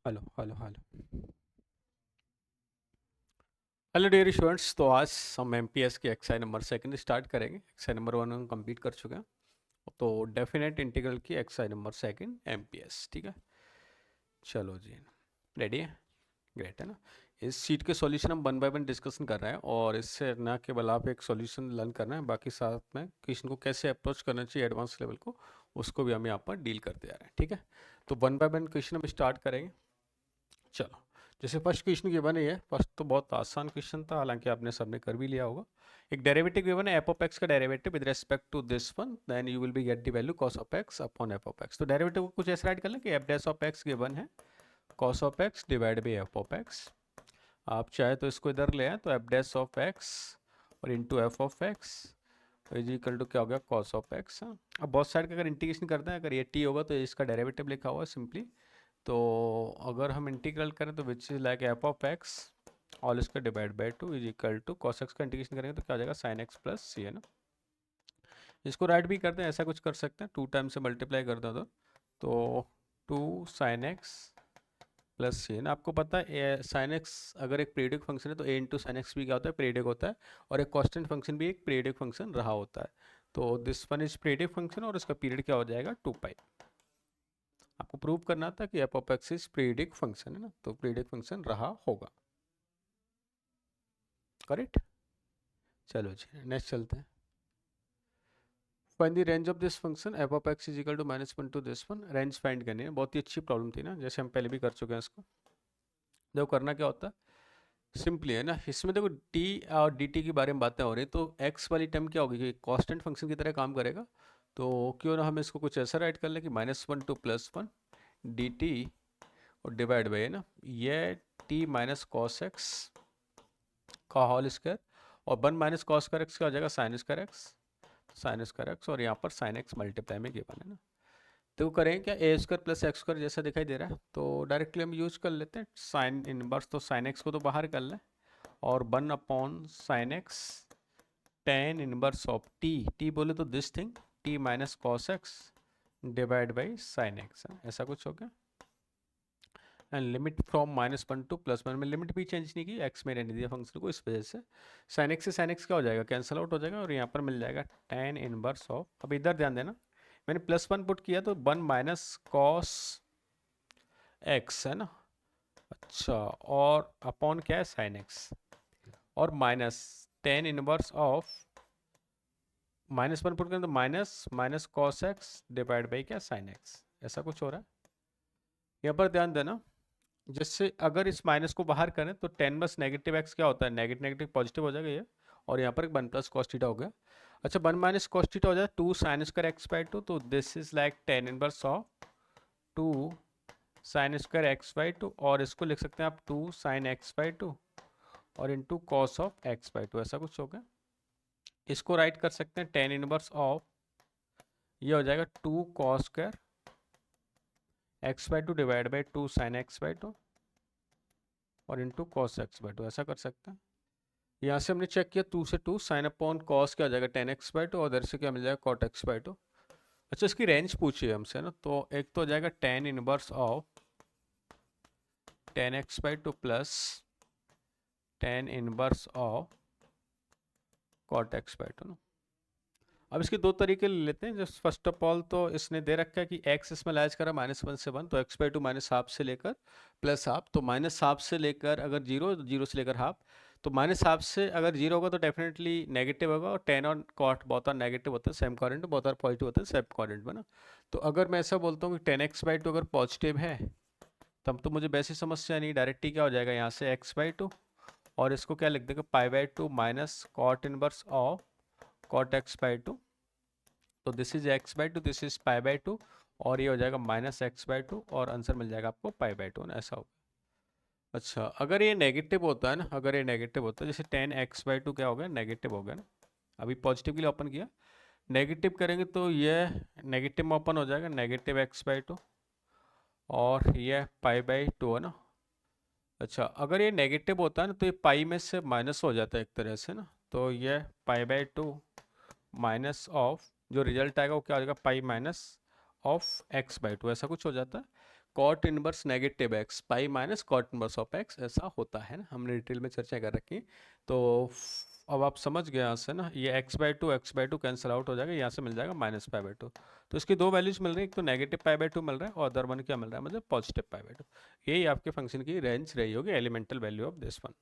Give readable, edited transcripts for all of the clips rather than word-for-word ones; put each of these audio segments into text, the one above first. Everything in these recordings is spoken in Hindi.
Hello hello hello hello dear students. तो आज हम एमपीएस की एक्सरसाइज नंबर सेकंड स्टार्ट करेंगे। एक्सरसाइज नंबर वन हम कंप्लीट कर चुके हैं। तो डेफिनेट इंटीग्रल की एक्सरसाइज नंबर सेकंड एमपीएस, ठीक है। चलो जी, रेडी है? ग्रेट, है ना। इस शीट के सॉल्यूशन हम वन बाय वन डिस्कशन कर रहे हैं, और इससे ना केवल आप एक सॉल्यूशन लर्न करना है, बाकी साथ में क्वेश्चन को कैसे अप्रोच करना चाहिए एडवांस लेवल को, उसको भी हम यहाँ पर डील करते जा रहे हैं, ठीक है। तो वन बाय वन क्वेश्चन हम स्टार्ट करेंगे। चलो, जैसे फर्स्ट क्वेश्चन गिवन है, फर्स्ट तो बहुत आसान क्वेश्चन था, हालांकि आपने सबने कर भी लिया होगा। एक डेरिवेटिव गिवन है, एफ ऑफ एक्स का derivative with respect to this one, then you will be get the value cos of x upon f of x. तो डेरिवेटिव को कुछ ऐसे राइट कर लें कि f dash of x given है cos of x divide by f of x. आप चाहे तो इसको इधर ले आए, तो एफ डैश ऑफ एक्स और into f of x is equal to क्या हो गया, कॉस ऑफ एक्स। अब बहुत साइड का अगर इंटीग्रेशन करते हैं, अगर ये टी होगा तो इसका डेरिवेटिव लिखा हुआ है सिंपली। तो अगर हम इंटीग्रल करें तो which is like f of x all इसका divide by two is equal to cos x का इंटीग्रेशन करेंगे तो क्या हो जाएगा, साइन एक्स प्लस सी, है ना। इसको राइट भी करते हैं, ऐसा कुछ कर सकते हैं, टू टाइम से मल्टीप्लाई कर दो तो to sine x plus c, है ना। आपको पता है साइन एक्स अगर एक पीरियडिक फंक्शन है तो ए इंटू साइन एक्स भी क्या होता है, पीरियडिक होता है, और एक कांस्टेंट फंक्शन भी एक पीरियडिक फंक्शन रहा होता है। तो this one is periodic function और इसका पीरियड क्या हो जाएगा, 2 पाई। आपको प्रूव करना था कि F of x is periodic function, है ना, तो पीरियडिक फंक्शन रहा होगा, करेक्ट। चलो जी, नेक्स्ट चलते हैं। Find the range of this function f of x is equal to -1 to this one. Range फाइंड करनी है, बहुत ही अच्छी प्रॉब्लम थी ना, जैसे हम पहले भी कर चुके हैं इसको। देखो करना क्या होता है, सिंपली, है ना। इसमें देखो टी और डी टी की बारे में बातें हो रही, तो एक्स वाली टर्म क्या होगी कि कांस्टेंट फंक्शन की तरह काम करेगा। तो क्यों ना हम इसको कुछ ऐसा राइट कर लें कि -1 टू +1 डी टी और डिवाइड बाई, है ना, ये टी माइनस कॉस एक्स का होल स्क्वायर, और 1 माइनस कॉस स्क्वायर एक्स क्या हो जाएगा, sign square x, sign square x, और यहाँ पर साइन एक्स मल्टीप्लाई में गिवन, है ना। तो करें क्या, ए स्क्वायर प्लस एक्स स्क्वायर जैसा दिखाई दे रहा है, तो डायरेक्टली हम यूज कर लेते हैं साइन इनवर्स। तो साइन एक्स को तो बाहर कर लें, और 1 upon sine x ten inverse of T, T बोले तो this thing, T minus cos x divide by sine x, ऐसा कुछ हो गया। एंड लिमिट फ्रॉम -1 टू +1 में लिमिट भी चेंज नहीं की, एक्स में रहने दिया फंक्शन को, इस वजह से साइन एक्स से साइन एक्स क्या हो जाएगा, कैंसिल आउट हो जाएगा, और यहाँ पर मिल जाएगा टेन इनवर्स ऑफ, अब इधर ध्यान देना, मैंने +1 पुट किया तो 1 माइनस कॉस एक्स, है ना। अच्छा, और अपॉन क्या है, साइन एक्स, और minus ten inverse of -1 put करें तो minus minus cos x divide by क्या, साइन एक्स, ऐसा कुछ हो रहा है। यहाँ पर ध्यान देना, जिससे अगर इस माइनस को बाहर करें तो टेन बस नेगेटिव एक्स क्या होता है, नेगेटिव नेगेटिव पॉजिटिव हो जाएगा ये, और यहाँ पर एक 1 + cos थीटा हो गया। अच्छा, 1 माइनस कॉस थीटा हो जाए 2 sine square x by two, तो this is like tan inverse of 2 sine square x by two, और इसको लिख सकते हैं आप 2 साइन एक्स बाई टू और into cos of x by two, ऐसा कुछ हो गया। इसको राइट कर सकते हैं टेन इनवर्स ऑफ, ये हो जाएगा 2 cos square x by two divide by 2 sine x by two और into cos x by two, ऐसा कर सकते हैं। यहाँ से हमने चेक किया 2 से 2 साइन अपॉन कॉस क्या हो जाएगा, 10x बाई टू, और उधर से क्या मिल जाएगा, कॉट एक्स बाई टू। अच्छा, इसकी रेंज पूछिए हमसे ना, तो एक तो हो जाएगा tan inverse of 10x by two plus tan inverse of cot x by two ना। अब इसके दो तरीके ले लेते हैं। जस्ट फर्स्ट ऑफ ऑल तो इसने दे रखा है कि x इसमें लाइज करा -1 से 1, तो x by two minus half से लेकर प्लस हाफ, तो माइनस हाफ से लेकर अगर जीरो, जीरो से लेकर हाफ, तो माइनस हाफ से अगर जीरो होगा तो डेफिनेटली नेगेटिव होगा, और टेन और कॉट बहुत और नेगेटिव होता है सेम क्वाड्रेंट, बहुत और पॉजिटिव होता है सेम क्वाड्रेंट में ना। तो अगर मैं ऐसा बोलता हूँ कि 10x/2 अगर पॉजिटिव है, तब तो मुझे वैसी समस्या नहीं, डायरेक्टली क्या हो जाएगा यहाँ से x/2, और इसको क्या लिख देगा, π/2 minus cot inverse of cot x/2, तो this is x/2, this is π/2, और ये हो जाएगा -x/2, और आंसर मिल जाएगा आपको π/2 ना, ऐसा होगा। अच्छा, अगर ये नेगेटिव होता है ना, अगर ये नेगेटिव होता है, जैसे 10x/2 क्या हो गया, नेगेटिव हो गया ना, अभी पॉजिटिव के लिए ओपन किया, नेगेटिव करेंगे तो ये नेगेटिव में ओपन हो जाएगा, -x/2, और ये π/2 है ना। अच्छा, अगर ये नेगेटिव होता है ना तो ये पाई में से माइनस हो जाता है एक तरह से ना, तो ये π/2 माइनस ऑफ, जो रिजल्ट आएगा वो क्या हो जाएगा, पाई माइनस ऑफ x/2, ऐसा कुछ हो जाता है। Cot inverse negative x pi minus cot inverse of x, ऐसा होता है ना, हमने डिटेल में चर्चा कर रखी। तो अब आप समझ गए यहाँ से ना, ये x/2 कैंसिल आउट हो जाएगा, यहाँ से मिल जाएगा -π/2। तो इसकी दो वैल्यूज मिल रही है, एक तो नेगेटिव π/2 मिल रहा है और अदर वन क्या मिल रहा है, मतलब पॉजिटिव π/2। यही आपके फंक्शन की रेंज रही होगी, elemental value of this one.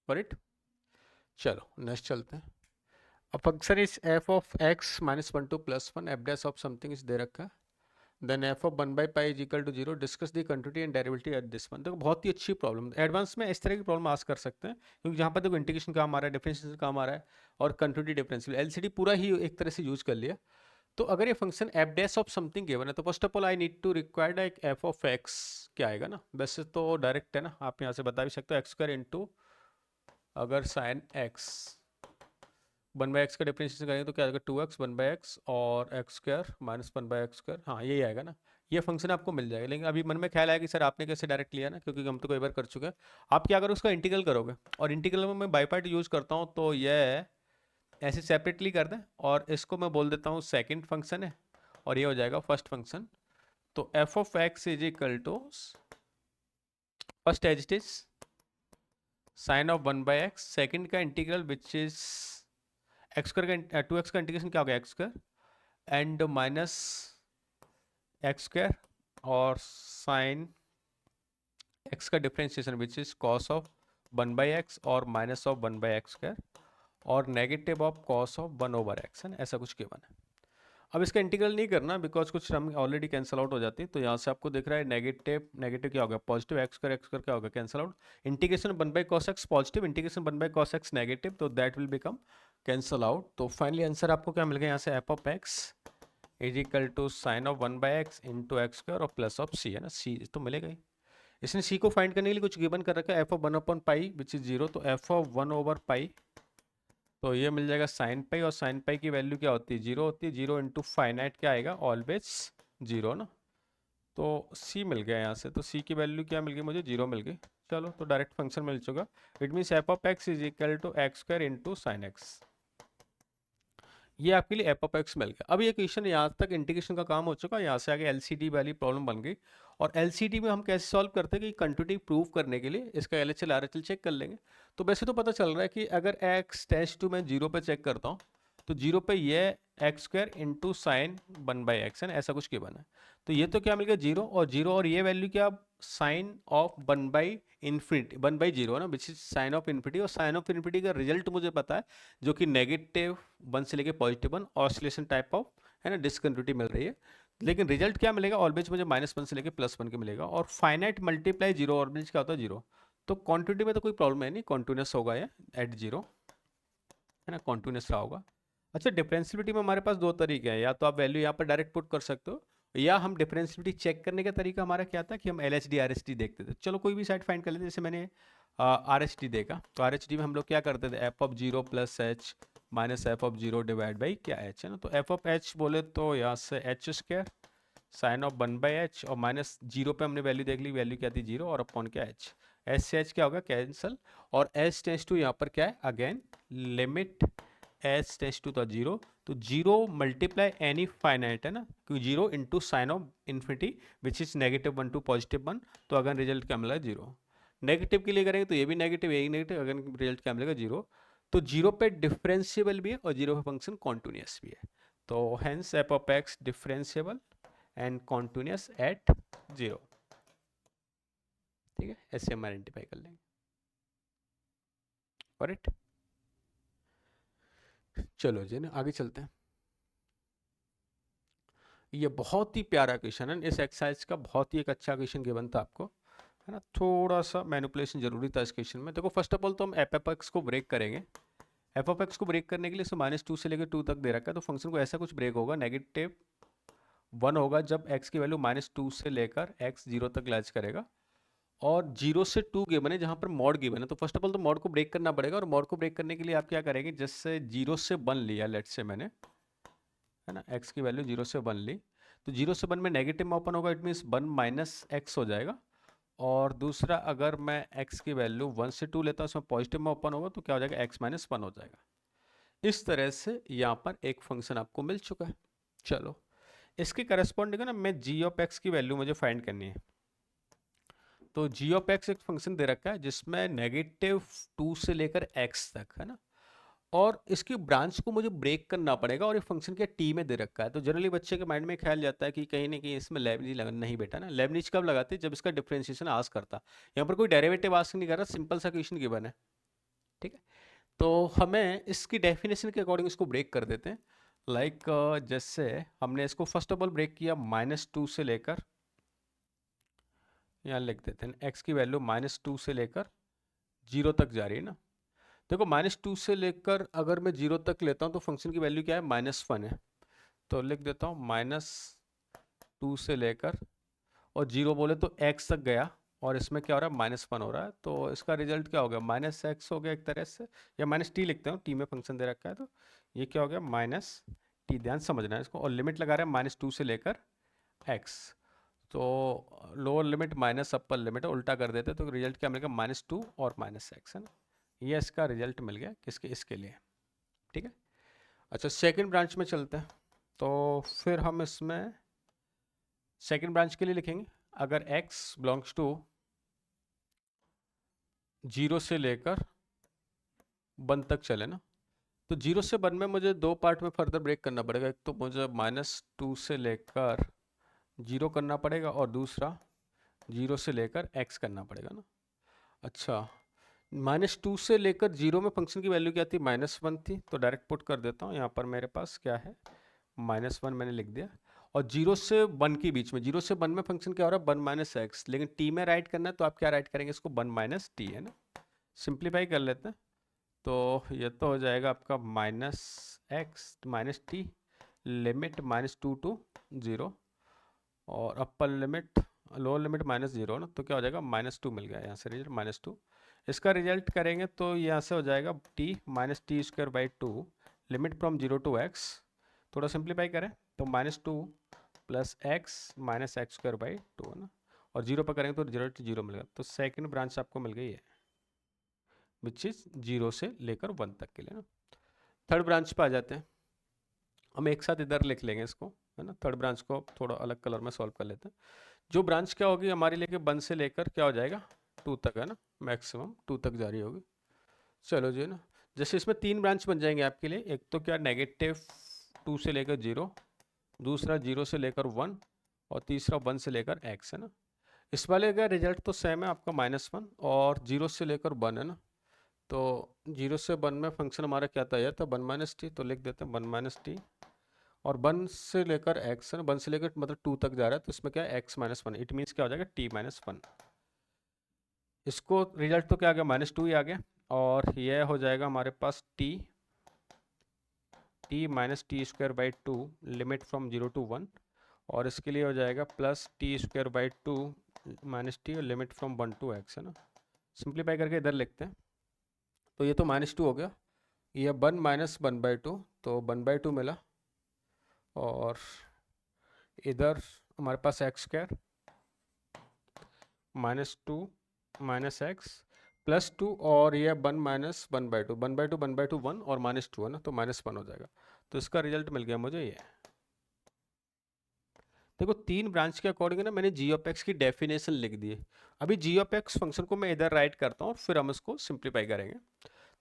Right, चलो नेक्स्ट चलते हैं। अब function is f of x -1 to +1 f dash of something इस दे रखा है, then f of 1/π is equal to 0, discuss the continuity and derivative at this one. देखो बहुत ही अच्छी प्रॉब्लम, एडवांस में इस तरह की प्रॉब्लम आस कर सकते हैं, क्योंकि जहाँ पर देखो इंटीग्रेशन काम आ रहा है, डिफरेंशिएशन काम आ रहा है, और कंटिन्यूटी डिफरेंशियल एलसीडी पूरा ही एक तरह से यूज कर लिया। तो अगर ये function f dash of something given है, तो first of all I need to required एक f ऑफ x क्या आएगा ना, वैसे तो डायरेक्ट है ना, आप यहाँ से बता भी सकते हो x² इंटू अगर साइन x 1/x का डिफरेंशिएशन करेंगे तो क्या आएगा 2x 1/x और x² -1/x², हाँ यही आएगा ना। ये फंक्शन आपको मिल जाएगा, लेकिन अभी मन में ख्याल आया कि सर आपने कैसे डायरेक्ट लिया ना, क्योंकि हम तो कई बार कर चुके हैं। आप क्या करो, उसका इंटीग्रल करोगे, और इंटीग्रल में मैं बाई पार्ट यूज करता हूँ, तो यह ऐसे सेपरेटली कर दें, और इसको मैं बोल देता हूँ सेकेंड फंक्शन है, और ये हो जाएगा फर्स्ट फंक्शन। तो f of x is equal to first as it is sine of 1/x, second का इंटीग्रल विच इज x² का 2x का इंटीग्रेशन क्या हो गया x² एंड माइनस x² और साइन x का differentiation which is cos of 1/x और माइनस ऑफ 1/x² और negative of cos of 1/x है ना, ऐसा कुछ गिवन है। अब इसका इंटीग्रल नहीं करना, बिकॉज कुछ टर्म ऑलरेडी कैंसिल आउट हो जाती है। तो यहाँ से आपको दिख रहा है नेगेटिव नेगेटिव क्या होगा, पॉजिटिव x² क्या होगा, cancel out. Integration 1/cos x positive, integration 1/cos x negative, तो that will become cancel out. तो फाइनली आंसर आपको क्या मिल गया यहाँ से, f of x is equal to sine of 1/x into x² और प्लस ऑफ c है ना, c तो मिलेगा ही। इसने c को फाइंड करने के लिए कुछ गिवन कर रखा है, f ऑफ 1/π विच इज 0, तो f ऑफ 1/π तो ये मिल जाएगा साइन पाई, और साइन पाई की वैल्यू क्या होती है, 0 होती है। 0 इंटू फाइनाइट क्या आएगा, ऑलवेज 0 ना। तो c मिल गया यहाँ से, तो c की वैल्यू क्या मिल गई मुझे, 0 मिल गई। चलो तो डायरेक्ट फंक्शन मिल चुका। It means f of x is equal to x² into sine x, ये आपके लिए f ऑफ x मिल गया। अब ये क्वेश्चन यहाँ तक इंटीग्रेशन का काम हो चुका, यहाँ से आगे LCD वाली प्रॉब्लम बन गई। और LCD में हम कैसे सॉल्व करते हैं कि कंटिन्यूटी प्रूव करने के लिए इसका LHL RHL चेक कर लेंगे। तो वैसे तो पता चल रहा है कि अगर x टेंड्स टू मैं 0 पे चेक करता हूँ, तो 0 पे ये x² इंटू साइन 1/x है ना, ऐसा कुछ गिवन है। तो ये तो क्या मिल गया 0 और 0, और ये वैल्यू क्या, साइन ऑफ 1/0 ना, which is sine of infinity. और साइन ऑफ इन्फिनिटी का रिजल्ट मुझे पता है, जो कि -1 से लेके +1 ऑसिलेशन टाइप ऑफ है ना, डिसकंटिन्यूटी मिल रही है। लेकिन रिजल्ट क्या मिलेगा, ऑलवेज मुझे -1 से लेके +1 के मिलेगा। और फाइनाइट मल्टीप्लाई 0 ऑलवेज क्या होता है 0। तो क्वांटिटी में तो कोई प्रॉब्लम है नहीं, कॉन्टिन्यूस होगा ये एट 0 है ना, कॉन्टिन्यूस रहा होगा। अच्छा, डिफरेंशियलिटी में हमारे पास दो तरीके हैं, या तो आप वैल्यू यहाँ पर डायरेक्ट पुट कर सकते हो, या हम डिफरेंशियलिटी चेक करने का तरीका हमारा क्या था कि हम LHD RHD देखते थे। चलो कोई भी साइड फाइंड कर लेते, जैसे मैंने RHD देखा, तो RHD में हम लोग क्या करते थे, f of 0 plus h minus f of 0 divide by क्या h है ना। तो f ऑफ h बोले तो यहाँ से h² साइन ऑफ 1/h और माइनस 0 पे हमने वैल्यू देख ली, वैल्यू क्या थी 0 और अपॉन क्या h, h से h क्या होगा कैंसल, और h टेंड्स टू यहाँ पर क्या है again limit h tends to था 0, तो 0 मल्टीप्लाई एनी फाइनाइट है ना, क्योंकि 0 into sine of infinity which is -1 to +1, तो अगर रिजल्ट क्या मिला 0। नेगेटिव के लिए करेंगे तो ये भी नेगेटिव, यही नेगेटिव, अगर रिजल्ट क्या मिलेगा 0। तो 0 पे डिफरेंशिएबल भी है और 0 पे फंक्शन कॉन्टिन्यूस भी है। तो hence f of x differentiable and continuous at 0। ठीक है, ऐसे हम आइडेंटिफाई कर लेंगे। करेक्ट, चलो जी ना आगे चलते हैं। ये बहुत ही प्यारा क्वेश्चन है, इस एक्सरसाइज का बहुत ही एक अच्छा क्वेश्चन गिवन था आपको, है ना। थोड़ा सा मैनिपुलेशन जरूरी था इस क्वेश्चन में। देखो फर्स्ट ऑफ ऑल तो हम f ऑफ x को ब्रेक करेंगे। f ऑफ x को ब्रेक करने के लिए इसमें -2 से लेकर 2 तक दे रखा है, तो फंक्शन को ऐसा कुछ ब्रेक होगा, -1 होगा जब x की वैल्यू -2 से लेकर x 0 तक लैच करेगा, और 0 से 2 गिवन है जहाँ पर मॉड गिवन है। तो फर्स्ट ऑफ ऑल तो मॉड को ब्रेक करना पड़ेगा, और मॉड को ब्रेक करने के लिए आप क्या करेंगे, जैसे 0 से 1 लिया लेट से मैंने, है ना, x की वैल्यू 0 से 1 ली, तो 0 से 1 में नेगेटिव में ओपन होगा, इट मीन्स 1 माइनस x हो जाएगा। और दूसरा अगर मैं x की वैल्यू 1 से 2 लेता हूँ, उसमें पॉजिटिव में ओपन होगा, तो क्या हो जाएगा x माइनस 1 हो जाएगा। इस तरह से यहाँ पर एक फंक्शन आपको मिल चुका है। चलो इसके करस्पॉन्डिंग है ना, मैं जी ऑफ एक्स की वैल्यू मुझे फाइंड करनी है। तो जी ऑफ एक्स एक फंक्शन दे रखा है जिसमें -2 से लेकर x तक है ना, और इसकी ब्रांच को मुझे ब्रेक करना पड़ेगा, और ये फंक्शन के टी में दे रखा है। तो जनरली बच्चे के माइंड में ख्याल जाता है कि कहीं ना कहीं इसमें लेबनिज लगा, नहीं बेटा ना, लेबनिज कब लगाते हैं, जब इसका डिफरेंशिएशन आस्क करता। यहाँ पर कोई डेरिवेटिव आस्क नहीं कर रहा, सिंपल सा क्वेश्चन गिवन है, ठीक है। तो हमें इसकी डेफिनेशन के अकॉर्डिंग इसको ब्रेक कर देते हैं। लाइक जैसे हमने इसको फर्स्ट ऑफ ऑल ब्रेक किया -2 से लेकर, यहाँ लिख देते हैं x की वैल्यू -2 से लेकर 0 तक जा रही है ना। देखो -2 से लेकर अगर मैं 0 तक लेता हूँ तो फंक्शन की वैल्यू क्या है, -1 है। तो लिख देता हूँ -2 से लेकर, और 0 बोले तो x तक गया, और इसमें क्या हो रहा है, -1 हो रहा है। तो इसका रिजल्ट क्या हो गया, -x हो गया एक तरह से, या -t लिखते हैं, t में फंक्शन दे रखा है। तो ये क्या हो गया, -t, ध्यान समझना है इसको। और लिमिट लगा रहे हैं -2 से लेकर x, तो lower limit minus upper limit है, उल्टा कर देते तो रिजल्ट क्या मिलेगा, -2 और -x है ना। ये इसका रिजल्ट मिल गया किसके, इसके लिए, ठीक है। अच्छा, सेकंड ब्रांच में चलते हैं। तो फिर हम इसमें सेकंड ब्रांच के लिए लिखेंगे, अगर x बिलोंग्स टू 0 से लेकर 1 तक चले ना, तो 0 से 1 में मुझे दो पार्ट में फर्दर ब्रेक करना पड़ेगा। एक तो मुझे -2 से लेकर 0 करना पड़ेगा, और दूसरा 0 से लेकर x करना पड़ेगा ना। अच्छा, -2 से लेकर 0 में फंक्शन की वैल्यू क्या थी, -1 थी। तो डायरेक्ट पुट कर देता हूँ, यहाँ पर मेरे पास क्या है, -1 मैंने लिख दिया। और 0 से 1 के बीच में, 0 से 1 में फंक्शन क्या हो रहा है, 1 - x, लेकिन t में राइट करना है तो आप क्या राइट करेंगे इसको, 1 - t है ना। सिंप्लीफाई कर लेते हैं, तो ये तो हो जाएगा आपका -x - t, लिमिट -2 to 0, और अपर लिमिट, लोअर लिमिट -0 ना, तो क्या हो जाएगा, -2 मिल गया यहाँ से रिजल्ट, -2। इसका रिजल्ट करेंगे तो यहाँ से हो जाएगा t - t² / 2, limit from 0 to x। थोड़ा सिंप्लीफाई करें तो -2 + x - x² / 2 है ना, और 0 पर करेंगे तो रिजल्ट 0 मिलेगा। तो सेकंड ब्रांच आपको मिल गई है, विच इज 0 से लेकर 1 तक के लिए ना। थर्ड ब्रांच पे आ जाते हैं, हम एक साथ इधर लिख लेंगे इसको, है ना। थर्ड ब्रांच को थोड़ा अलग कलर में सॉल्व कर लेते हैं। जो ब्रांच क्या होगी हमारी, लेके 1 से लेकर क्या हो जाएगा, 2 तक है ना, मैक्सिमम 2 तक जारी होगी। चलो जी ना, जैसे इसमें 3 ब्रांच बन जाएंगे आपके लिए। एक तो क्या, -2 से लेकर 0, दूसरा 0 से लेकर 1, और तीसरा 1 से लेकर x है ना। इस वाले का रिजल्ट तो सेम है आपका, -1, और 0 से लेकर 1 है ना। तो 0 से 1 में फंक्शन हमारा क्या था, यह था 1 - t, तो लिख देते हैं 1 - t, और 1 से लेकर x है ना, 1 से लेकर मतलब 2 तक जा रहा है, तो इसमें क्या है, x - 1, इट मीन्स क्या हो जाएगा, t - 1। इसको रिजल्ट तो क्या आ गया, -2 ही आ गया, और यह हो जाएगा हमारे पास t - t²/2, limit from 0 to 1, और इसके लिए हो जाएगा +t²/2 - t, limit from 1 to x है ना। सिंप्लीफाई करके इधर लिखते हैं, तो ये तो -2 हो गया, ये 1 - 1/2, तो 1/2 मिला, और इधर हमारे पास x² -2 - x +2, और ये 1 - 1/2, 1/2 1/2 1, और -2 है ना, तो -1 हो जाएगा। तो इसका रिजल्ट मिल गया मुझे ये। देखो 3 ब्रांच के अकॉर्डिंग है ना, मैंने जी ऑफ एक्स की डेफिनेशन लिख दी है। अभी जी ऑफ एक्स फंक्शन को मैं इधर राइट करता हूँ, और फिर हम इसको सिंप्लीफाई करेंगे।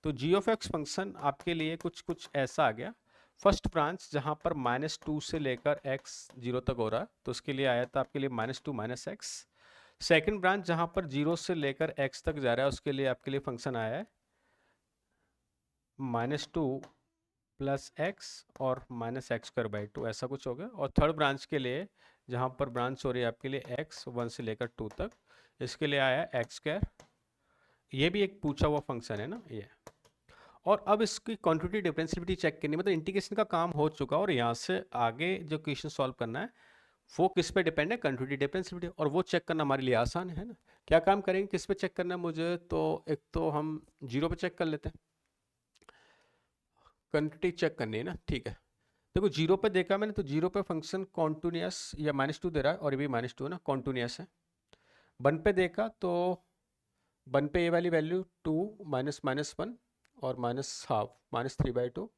तो जी ऑफ एक्स फंक्शन आपके लिए कुछ ऐसा आ गया। फर्स्ट ब्रांच जहाँ पर -2 से लेकर x 0 तक हो रहा है, तो उसके लिए आया था आपके लिए -2 - x। सेकंड ब्रांच जहाँ पर 0 से लेकर x तक जा रहा है, उसके लिए आपके लिए फंक्शन आया है -2 + x और -x²/2, ऐसा कुछ हो गया। और थर्ड ब्रांच के लिए जहाँ पर ब्रांच हो रही है आपके लिए x 1 से लेकर 2 तक, इसके लिए आया है x²। ये भी एक पूछा हुआ फंक्शन है ना ये। और अब इसकी क्वांटिटी डिफरेंशिएबिलिटी चेक करनी, मतलब इंटीग्रेशन का काम हो चुका, और यहाँ से आगे जो क्वेश्चन सॉल्व करना है वो किस पे डिपेंड है, क्वांटिटी डिफरेंशिएबिलिटी, और वो चेक करना हमारे लिए आसान है ना। क्या काम करेंगे, किस पे चेक करना है मुझे, तो एक तो हम 0 पे चेक कर लेते हैं, क्वांटिटी चेक करनी है ना, ठीक है। देखो 0 पे देखा मैंने, तो 0 पे फंक्शन कॉन्टिन्यूस या -2 दे रहा है, और ये भी -2 है ना, कॉन्टिन्यूस है। 1 पे देखा तो 1 पे ये वाली वैल्यू 2 -1 और -½ -3/2,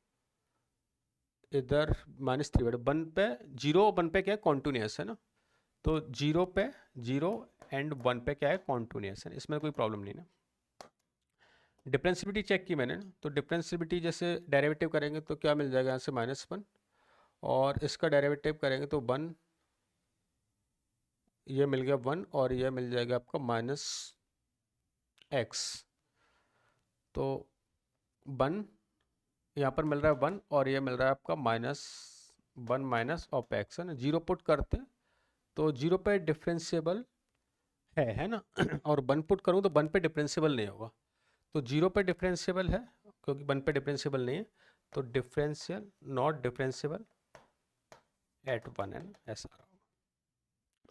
इधर -3/, 1 पे 0, 1 पे क्या है कॉन्टिन्यूस है ना, तो 0 पे 0 एंड 1 पे क्या है कॉन्टिन्यूस है, इसमें कोई प्रॉब्लम नहीं ना। डिफरेंशियबिलिटी चेक की मैंने ना, तो डिफरेंशियबिलिटी जैसे डेरिवेटिव करेंगे तो क्या मिल जाएगा यहाँ से -1, और इसका डेरिवेटिव करेंगे तो 1, ये मिल गया 1, और ये मिल जाएगा आपका -x, तो 1 यहाँ पर मिल रहा है 1, और ये मिल रहा है आपका -1 माइनस ऑफ एक्स है ना, 0 पुट करते हैं तो 0 पे डिफरेंशिएबल है ना और 1 पुट करूँ तो 1 पे डिफरेंशिएबल नहीं होगा, तो 0 पे डिफरेंशिएबल है क्योंकि 1 पे डिफरेंशिएबल नहीं है, तो डिफरेंशियल नॉट डिफरेंशिएबल एट 1 है ना, ऐसा होगा।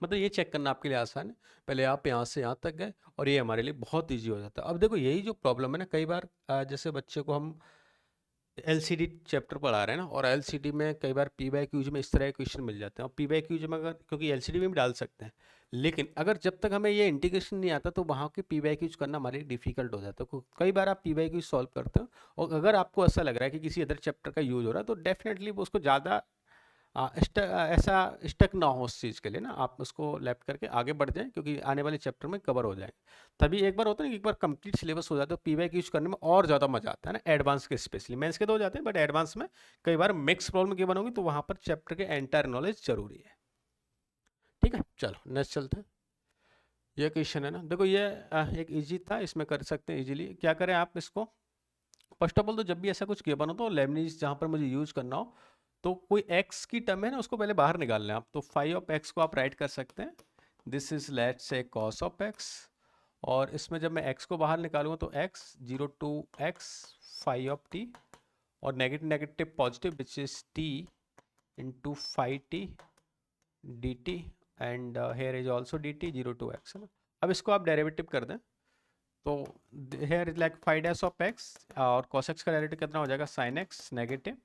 मतलब ये चेक करना आपके लिए आसान है, पहले आप यहाँ से यहाँ तक गए और ये हमारे लिए बहुत ईजी हो जाता है। अब देखो यही जो प्रॉब्लम है ना, कई बार जैसे बच्चे को हम एलसीडी चैप्टर पढ़ा रहे हैं ना, और एलसीडी में कई बार पी बाई क्यूज में इस तरह के क्वेश्चन मिल जाते हैं, और पी बाई क्यूज में अगर, क्योंकि एलसीडी में भी डाल सकते हैं, लेकिन अगर जब तक हमें ये इंटीग्रेशन नहीं आता तो वहाँ के पी बाई क्यूज करना हमारे लिए डिफिकल्ट हो जाता है। कई बार आप पी बाई क्यूज सॉल्व करते हो और अगर आपको ऐसा लग रहा है कि किसी अदर चैप्टर का यूज हो रहा है तो डेफिनेटली वो उसको ज़्यादा ऐसा स्टक ना हो उस चीज़ के लिए ना, आप उसको लेफ्ट करके आगे बढ़ जाएं क्योंकि आने वाले चैप्टर में कवर हो जाएंगे। तभी एक बार होता है ना, एक बार कंप्लीट सिलेबस हो जाता है तो पी वाई यूज करने में और ज़्यादा मजा आता है ना, एडवांस के स्पेशली, मेंस के तो हो जाते हैं बट एडवांस में कई बार मिक्स प्रॉब्लम की बनोगी तो वहाँ पर चैप्टर के एंटायर नॉलेज जरूरी है। ठीक है, चलो नेक्स्ट चलते हैं। ये क्वेश्चन है ना, देखो ये एक इजी था, इसमें कर सकते हैं इजीली। क्या करें आप इसको, फर्स्ट ऑफ ऑल तो जब भी ऐसा कुछ गिवन हो तो लेबनीज जहाँ पर मुझे यूज करना हो तो कोई x की टर्म है ना उसको पहले बाहर निकालना है आप, तो फाई ऑफ x को आप राइट कर सकते हैं, this is let's say cos of x, और इसमें जब मैं x को बाहर निकालूंगा तो x 0 to x phi of t, और negative negative positive which is t into phi t d t, and here is also d t 0 to x है ना। अब इसको आप डेरिवेटिव कर दें तो here is like phi dash of x, और cos x का डेरिवेटिव कितना हो जाएगा sin x नेगेटिव,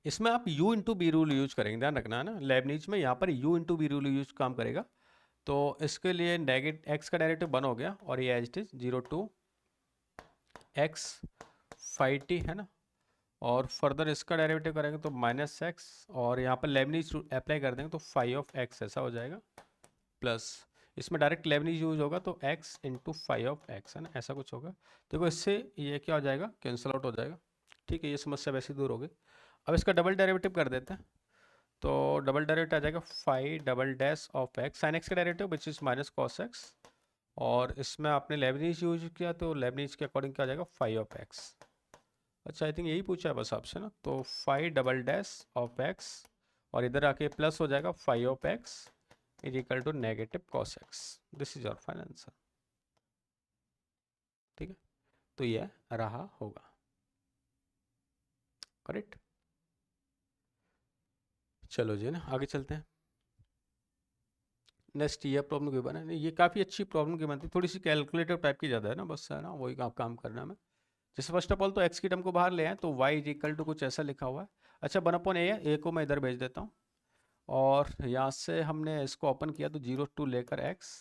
इसमें आप u into v rule use करेंगे, ध्यान रखना है ना, लेबनीज में यहाँ पर u into v rule use काम करेगा, तो इसके लिए नेगेटिव x का डेरिवेटिव 1 हो गया, और ये as it is 0 to x phi t है ना, और फर्दर इसका डेरिवेटिव करेंगे तो -x, और यहाँ पर लेबनीज अप्लाई कर देंगे तो फाई ऑफ x ऐसा हो जाएगा, प्लस इसमें डायरेक्ट लेबनीज यूज होगा तो x into phi of x है ना, ऐसा कुछ होगा। देखो इससे ये क्या हो जाएगा, कैंसिल आउट हो जाएगा। ठीक है, ये समस्या वैसे दूर हो गई। अब इसका डबल डेरिवेटिव कर देते हैं, तो डबल डेरिवेटिव आ जाएगा phi double dash of x, sine x का derivative which is minus cos x, और इसमें आपने लेबनीज यूज किया तो लेबनीज के अकॉर्डिंग क्या आ जाएगा फाई ऑफ एक्स। अच्छा आई थिंक यही पूछा है बस आपसे ना, तो phi double dash of x, और इधर आके प्लस हो जाएगा phi of x is equal to negative cos x, this is your final answer. ठीक है, तो यह रहा होगा करेक्ट। चलो जी ना, आगे चलते हैं। नेक्स्ट ये प्रॉब्लम की बना नहीं, ये काफ़ी अच्छी प्रॉब्लम की बनती है, थोड़ी सी कैलकुलेटिव टाइप की ज़्यादा है ना, बस है ना वही काम करना में। जैसे फर्स्ट ऑफ ऑल तो एक्स की टर्म को बाहर ले आए तो वाई इज इक्वल टू कुछ ऐसा लिखा हुआ है। अच्छा 1/a है, ए को मैं इधर भेज देता हूँ, और यहाँ से हमने इसको ओपन किया तो 0 to लेकर x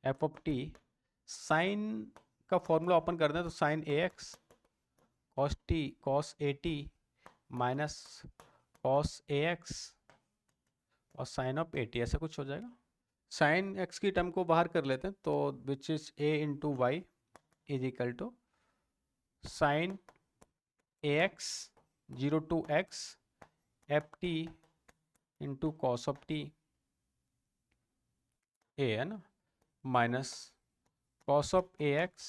f of t, sine का फॉर्मूला ओपन कर दें तो sine a x cos t cos a t minus cos a x और साइन ऑफ ए टी, ऐसा कुछ हो जाएगा। साइन एक्स की टर्म को बाहर कर लेते हैं तो which is a into y is equal to sine a x 0 to x f t into cos of t a है ना, minus cos of a x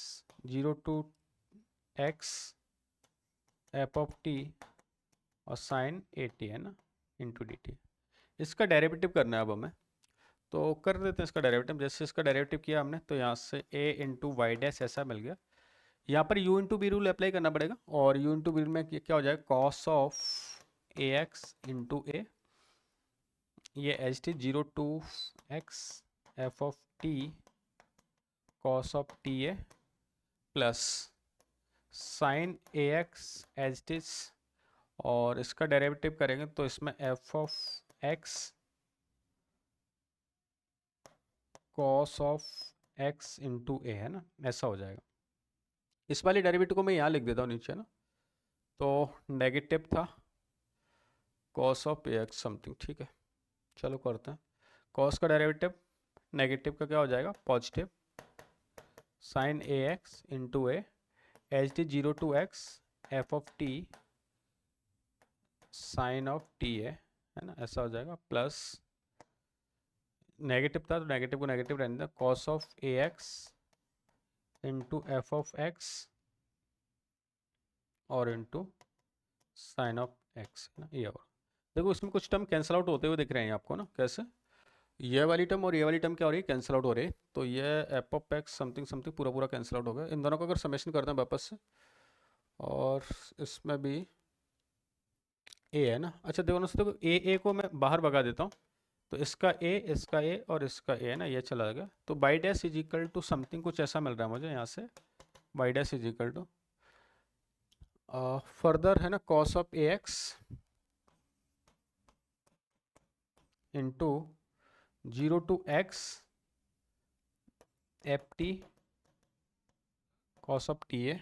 0 to x f of t और साइन ए टी है ना इंटू डी टी। इसका डेरिवेटिव करना है अब हमें, तो कर देते हैं इसका डेरिवेटिव। जैसे इसका डेरिवेटिव किया हमने तो यहाँ से a इंटू वाई डैश ऐसा मिल गया, यहाँ पर u into v rule apply करना पड़ेगा, और u इंटू बी रूल में क्या हो जाएगा cos of a x into a, ये h t 0 to x f of t cos of t a plus sine a x h t, और इसका डेरिवेटिव करेंगे तो इसमें f of x cos of x into a है ना, ऐसा हो जाएगा। इस वाले डेरिवेटिव को मैं यहाँ लिख देता हूँ नीचे ना, तो नेगेटिव था cos of a x something, ठीक है चलो करते हैं। कॉस का डेरिवेटिव नेगेटिव का क्या हो जाएगा, positive, sine a x into a, h d zero to x f of t sine of t है ना, ऐसा हो जाएगा, प्लस नेगेटिव था तो नेगेटिव को नेगेटिव रहने दें, cos of a x into f of x और इंटू साइन ऑफ एक्स ना, ये होगा। देखो इसमें कुछ टर्म कैंसिल आउट होते हुए दिख रहे हैं आपको ना, कैसे, ये वाली टर्म और ये वाली टर्म क्या हो रही है, कैंसिल आउट हो रही है, तो ये F of x something something पूरा पूरा कैंसिल आउट हो गया। इन दोनों को अगर समेशन करते हैं वापस से, और इसमें भी ए है ना, अच्छा देखो ना, देखो ए को मैं बाहर भगा देता हूँ, तो इसका ए और इसका ए है ना, ये चला गया, तो y dash is equal to something कुछ ऐसा मिल रहा है मुझे यहाँ से, y dash is equal to further है ना cos of a x into zero to x f t cos of t a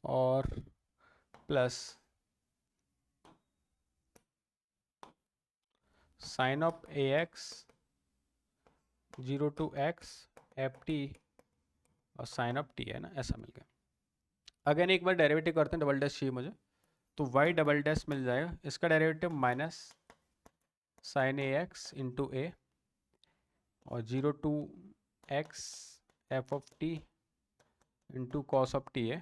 और plus sine of a x zero to x f t और साइन ऑफ टी है ना, ऐसा मिल गया। अगेन एक बार डेरिवेटिव करते हैं, डबल डैश चाहिए मुझे, तो वाई डबल डैश मिल जाएगा, इसका derivative minus sine a x into a और zero to x f of t into cos of t है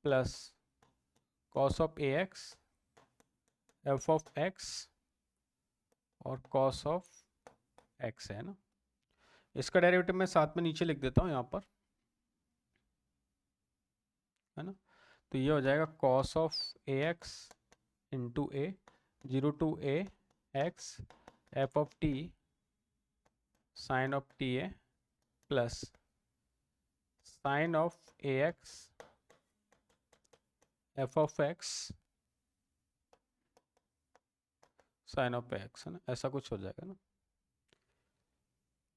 plus cos of a x f of x और कॉस ऑफ एक्स है ना, इसका डेरिवेटिव मैं साथ में नीचे लिख देता हूँ यहाँ पर, है ना, तो ये हो जाएगा cos of a x into a zero to a x f of t sine of t a plus sine of a x f of x sine of x है ना, ऐसा कुछ हो जाएगा ना।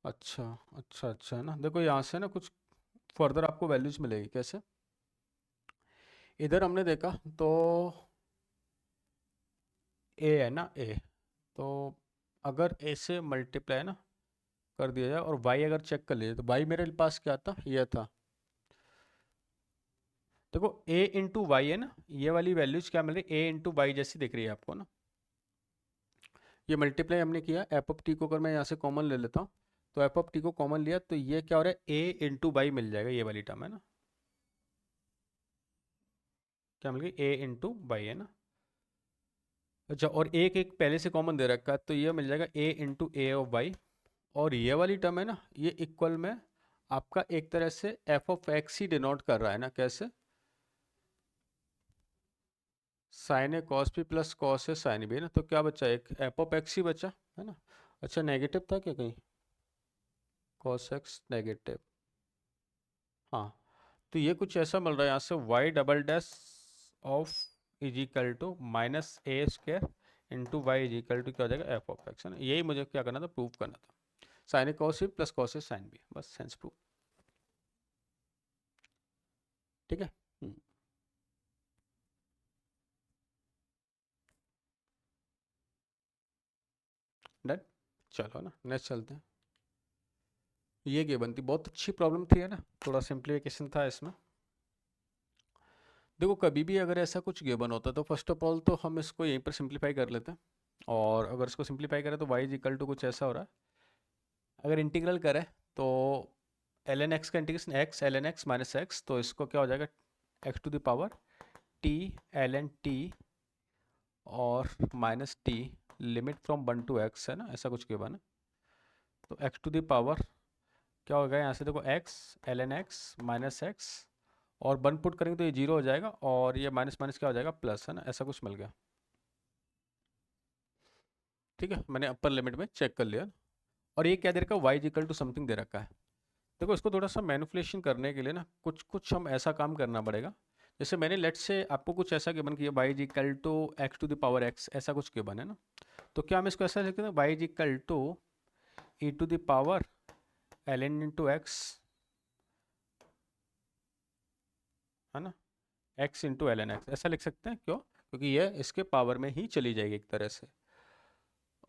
अच्छा अच्छा अच्छा है ना, देखो यहाँ से ना कुछ फर्दर आपको वैल्यूज मिलेगी, कैसे, इधर हमने देखा तो ए है ना, ए, तो अगर ए से मल्टीप्लाई है ना कर दिया जाए और वाई अगर चेक कर लीजिए, तो वाई मेरे पास क्या था, ये था, देखो ए इंटू वाई है ना, ये वाली वैल्यूज क्या मिल रही है, ए इंटू वाई जैसी दिख रही है आपको ना, ये मल्टीप्लाई हमने किया, एफ ऑफ टी को अगर मैं यहाँ से कॉमन ले लेता हूँ, तो एफ ऑफ टी को कॉमन लिया तो ये क्या हो रहा है, ए इंटू वाई मिल जाएगा, ये वाली टर्म है ना, क्या मिल गई, ए इंटू वाई है ना, अच्छा, और एक पहले से कॉमन दे रखा है, तो ये मिल जाएगा ए इंटू ए ऑफ वाई, और ये वाली टर्म है ना, ये इक्वल में आपका एक तरह से F of x he denote कर रहा है ना, कैसे, sign A cos P plus cos A sine B है ना, तो क्या बचा, एक एफ ऑफ एक्स ही बचा है ना, अच्छा नेगेटिव था क्या कहीं, कॉस एक्स नेगेटिव, हाँ, तो ये कुछ ऐसा मिल रहा है यहाँ से, y double dash of is equal to minus a square into y is equal to क्या हो जाएगा, एफ ऑफ एक्स है ना, यही मुझे क्या करना था, प्रूव करना था, sign A cos A plus cos A sine B, बस सेंस प्रूव, ठीक है। डन, चलो ना नेक्स्ट चलते हैं। ये क्या बनती, बहुत अच्छी प्रॉब्लम थी है ना, थोड़ा सिंप्लीफिकेशन था इसमें। देखो कभी भी अगर ऐसा कुछ गिवन होता है तो फर्स्ट ऑफ ऑल तो हम इसको यहीं पर सिंप्लीफाई कर लेते हैं, और अगर इसको सिंप्लीफाई करें तो y इज इक्वल टू कुछ ऐसा हो रहा है, अगर इंटीग्रल करें तो ln x का integration x ln x minus x, तो इसको क्या हो जाएगा, x to the power t ln t और minus t limit from 1 to x है ना, ऐसा कुछ गिवन है, तो x टू द पावर क्या होगा यहाँ से, देखो x ln x minus x और 1 पुट करेंगे तो ये 0 हो जाएगा, और ये माइनस माइनस क्या हो जाएगा, प्लस है ना, ऐसा कुछ मिल गया, ठीक है, मैंने अपर लिमिट में चेक कर लिया, और ये क्या दे रखा है, y इक्वल टू समथिंग दे रखा है। देखो इसको थोड़ा सा मैनिपुलेशन करने के लिए ना कुछ कुछ हम ऐसा काम करना पड़ेगा, जैसे मैंने लेट से आपको कुछ ऐसा गिवन किया, y equal to x to the power x, ऐसा कुछ गिवन है ना, तो क्या हम इसको ऐसा लिखते हैं, y equal to e to the power ln into x है ना, x इंटू ln x, ऐसा लिख सकते हैं, क्यों, क्योंकि ये इसके पावर में ही चली जाएगी एक तरह से।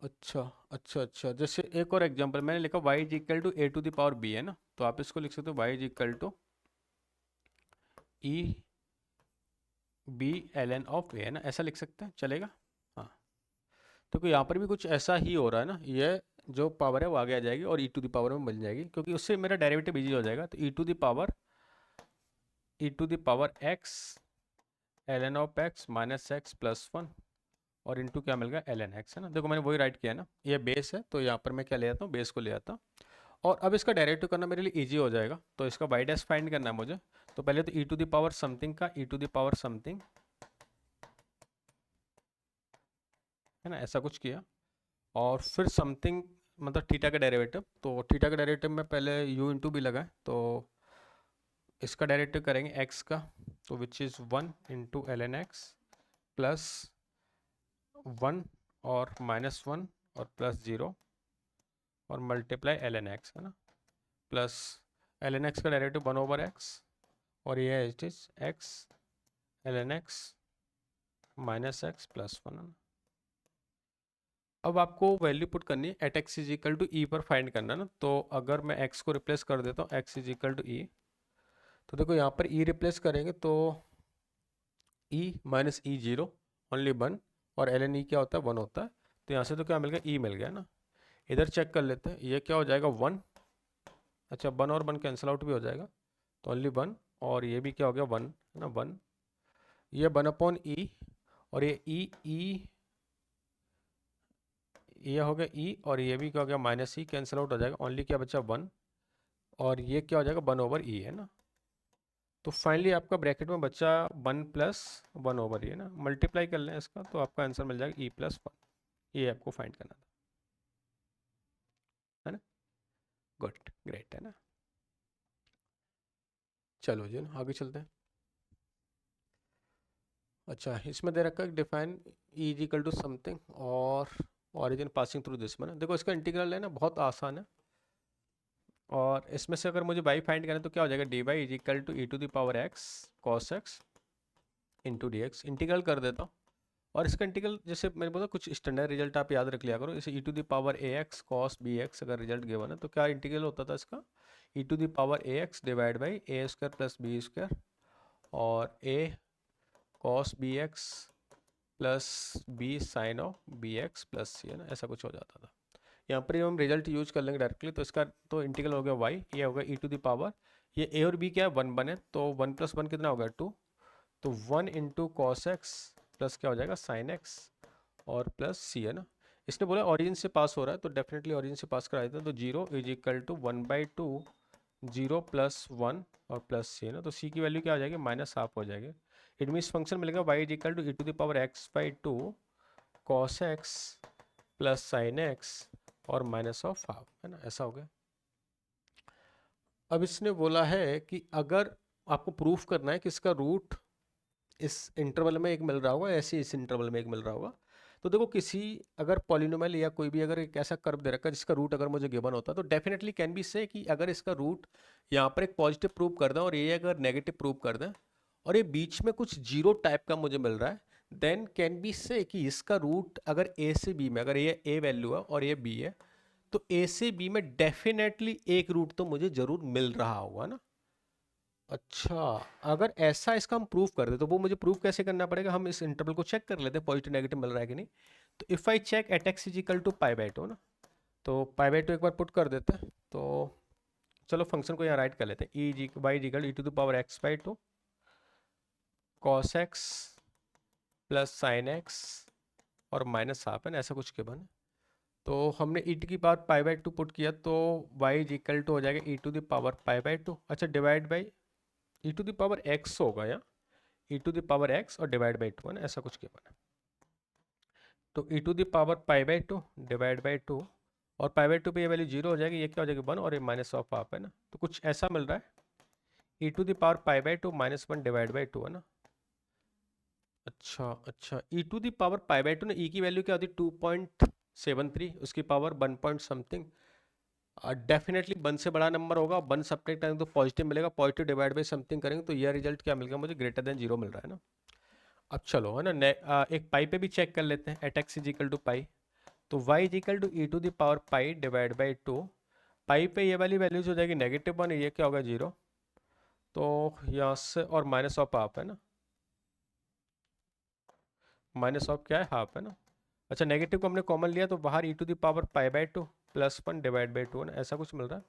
अच्छा अच्छा अच्छा, जैसे एक और एग्जांपल मैंने लिखा y is equal to a to the power b है ना, तो आप इसको लिख सकते हो y is equal to e b l n of a है ना, ऐसा लिख सकते हैं, चलेगा। हाँ, तो यहाँ पर भी कुछ ऐसा ही हो रहा है ना, ये जो पावर है वो आगे आ जाएगी और ई टू द पावर में बन जाएगी, क्योंकि उससे मेरा डेरिवेटिव इजी हो जाएगा। तो e to the power x l n of x minus x plus one और इनटू क्या मिल गया एल एन एक्स है ना। देखो मैंने वही राइट किया ना, ये बेस है तो यहाँ पर मैं क्या ले आता हूँ, बेस को ले आता हूँ। और अब इसका डेरिवेटिव करना मेरे लिए इजी हो जाएगा, तो इसका वाई डैश फाइंड करना है मुझे। तो पहले तो e to the power something का ई टू द पावर समथिंग है ना, ऐसा कुछ किया। और फिर समथिंग मतलब थीटा का डेरिवेटिव, तो थीटा का डेरिवेटिव में पहले u इंटू भी लगाए, तो इसका डेरिवेटिव करेंगे x का, तो which is 1 into l N x plus 1 और माइनस 1 और प्लस 0 और मल्टीप्लाई एल एन एक्स है ना, प्लस एल एन एक्स का डेरिवेटिव 1 ओवर एक्स और ये है it is x l N x minus x plus 1 है ना। अब आपको वैल्यू पुट करनी है at x is equal to e पर फाइंड करना ना, तो अगर मैं एक्स को रिप्लेस कर देता हूँ एक्स इज इक्वल टू ई, तो देखो यहाँ पर ई रिप्लेस करेंगे तो E minus E zero only one और एल एन ई क्या होता है 1 होता है, तो यहाँ से तो क्या मिल गया ई मिल गया ना। इधर चेक कर लेते हैं, ये क्या हो जाएगा 1, अच्छा 1 और 1 कैंसिल आउट भी हो जाएगा, तो ओनली 1 और ये भी क्या हो गया 1 है ना 1, ये 1 अपॉन ई और ये ई ये हो गया ई और ये भी क्या हो गया माइनस ई, कैंसिल आउट हो जाएगा, ओनली क्या बचा 1 और ये क्या हो जाएगा 1 ओवर ई है ना। तो फाइनली आपका ब्रैकेट में बचा 1 प्लस 1 ओवर ई है ना, मल्टीप्लाई कर लें इसका तो आपका आंसर मिल जाएगा ई प्लस 1, ये आपको फाइंड करना था है ना। गुड, ग्रेट है ना। चलो जी आगे चलते हैं। अच्छा, इसमें दे रखा है define e is equal to something और ऑरिजिन पासिंग थ्रू दिस में, देखो इसका इंटीग्रल है ना बहुत आसान है, और इसमें से अगर मुझे वाई फाइंड करना है तो क्या हो जाएगा d y is equal to e to the power x cos x into d x, integral कर देता हूँ। और इसका इंटीग्रल जैसे मैंने बोला कुछ स्टैंडर्ड रिजल्ट आप याद रख लिया करो, जैसे e to the power a x cos b x अगर रिजल्ट गिवन है तो क्या इंटीग्रल होता था इसका, e to the power a x divide by a square plus b square और a cos b x plus b sine of b x plus c है ना, ऐसा कुछ हो जाता था। यहाँ पर हम रिजल्ट यूज कर लेंगे डायरेक्टली, तो इसका तो इंटीग्रल हो गया वाई, ये होगा ई टू द पावर, ये ए और बी क्या है 1 बने, तो 1 प्लस 1 कितना होगा 2, तो 1 इंटू कॉस एक्स प्लस क्या हो जाएगा साइन एक्स और प्लस सी है ना। इसने बोला ऑरिजिन से पास हो रहा है तो डेफिनेटली ऑरिजिन से पास करा देते हैं, तो 0 इज इक्वल टू 1/2 0 प्लस 1 और प्लस सी है ना, तो सी की वैल्यू क्या हो जाएगी माइनस हाफ हो जाएगी। इट मीन्स फंक्शन मिलेगा y is equal to e to the power x/2 cos x plus sine x और माइनस ऑफ हाफ है ना, ऐसा हो गया। अब इसने बोला है कि अगर आपको प्रूफ करना है कि इसका रूट इस इंटरवल में एक मिल रहा होगा ऐसे इस इंटरवल में एक मिल रहा होगा, तो देखो किसी अगर पॉलिनोमियल या कोई भी अगर एक ऐसा कर्व दे रखा है जिसका रूट अगर मुझे गिवन होता है तो डेफिनेटली कैन बी से कि अगर इसका रूट यहाँ पर एक पॉजिटिव प्रूव कर दें और ये अगर नेगेटिव प्रूव कर दें और ये बीच में कुछ जीरो टाइप का मुझे मिल रहा है, देन कैन बी से कि इसका रूट अगर ए से बी में, अगर ये ए वैल्यू है और ये बी है, तो ए से बी में डेफिनेटली एक रूट तो मुझे जरूर मिल रहा होगा ना। अच्छा, अगर ऐसा इसका हम प्रूफ कर दे तो वो मुझे प्रूफ कैसे करना पड़ेगा, हम इस इंटरवल को चेक कर लेते हैं पॉजिटिव नेगेटिव मिल रहा है कि नहीं। तो if I check at x is equal to π/2 ना, तो π/2 एक बार पुट कर देते हैं, तो चलो फंक्शन को यहाँ राइट कर लेते हैं, e g y is equal to the power x/2 cos x plus sine x और माइनस हाफ है ना, ऐसा कुछ के बन। तो हमने ई की पावर π/2 पुट किया तो y इज इक्वल टू हो जाएगा ई टू द पावर π/2, अच्छा divide by e to the power x होगा या e to the power x और डिवाइड बाई 2 है ना, ऐसा कुछ के बना। तो e to the power π/2 divide by 2 और π/2 पे ये वैल्यू 0 हो जाएगी, ये क्या हो जाएगी 1 और ये माइनस ऑफ हाफ है ना, तो कुछ ऐसा मिल रहा है e to the power π/2 -1 divide by 2 है ना। अच्छा अच्छा, ई टू द पावर π/2 ना, ई की वैल्यू क्या होती है 2.73, उसकी पावर 1 पॉइंट समथिंग, डेफिनेटली 1 से बड़ा नंबर होगा, 1 सब्ट्रैक्ट करेंगे तो पॉजिटिव मिलेगा, पॉजिटिव डिवाइड बाई समथिंग करेंगे तो यह रिजल्ट क्या मिल गया मुझे ग्रेटर देन 0 मिल रहा है ना। अब चलो है ना, एक पाई पे भी चेक कर लेते हैं, at x is equal to pi, तो y is equal to e to the power pi divide by 2। Pi पे ये वाली वैल्यूज हो जाएगी -1, ये क्या होगा 0, तो यहाँ से और माइनस ऑफ हाफ है ना, माइनस ऑफ क्या है, हाफ है ना। अच्छा, नेगेटिव को हमने कॉमन लिया तो बाहर e to the power pi by 2 +1 divide by 2 ना, ऐसा कुछ मिल रहा है।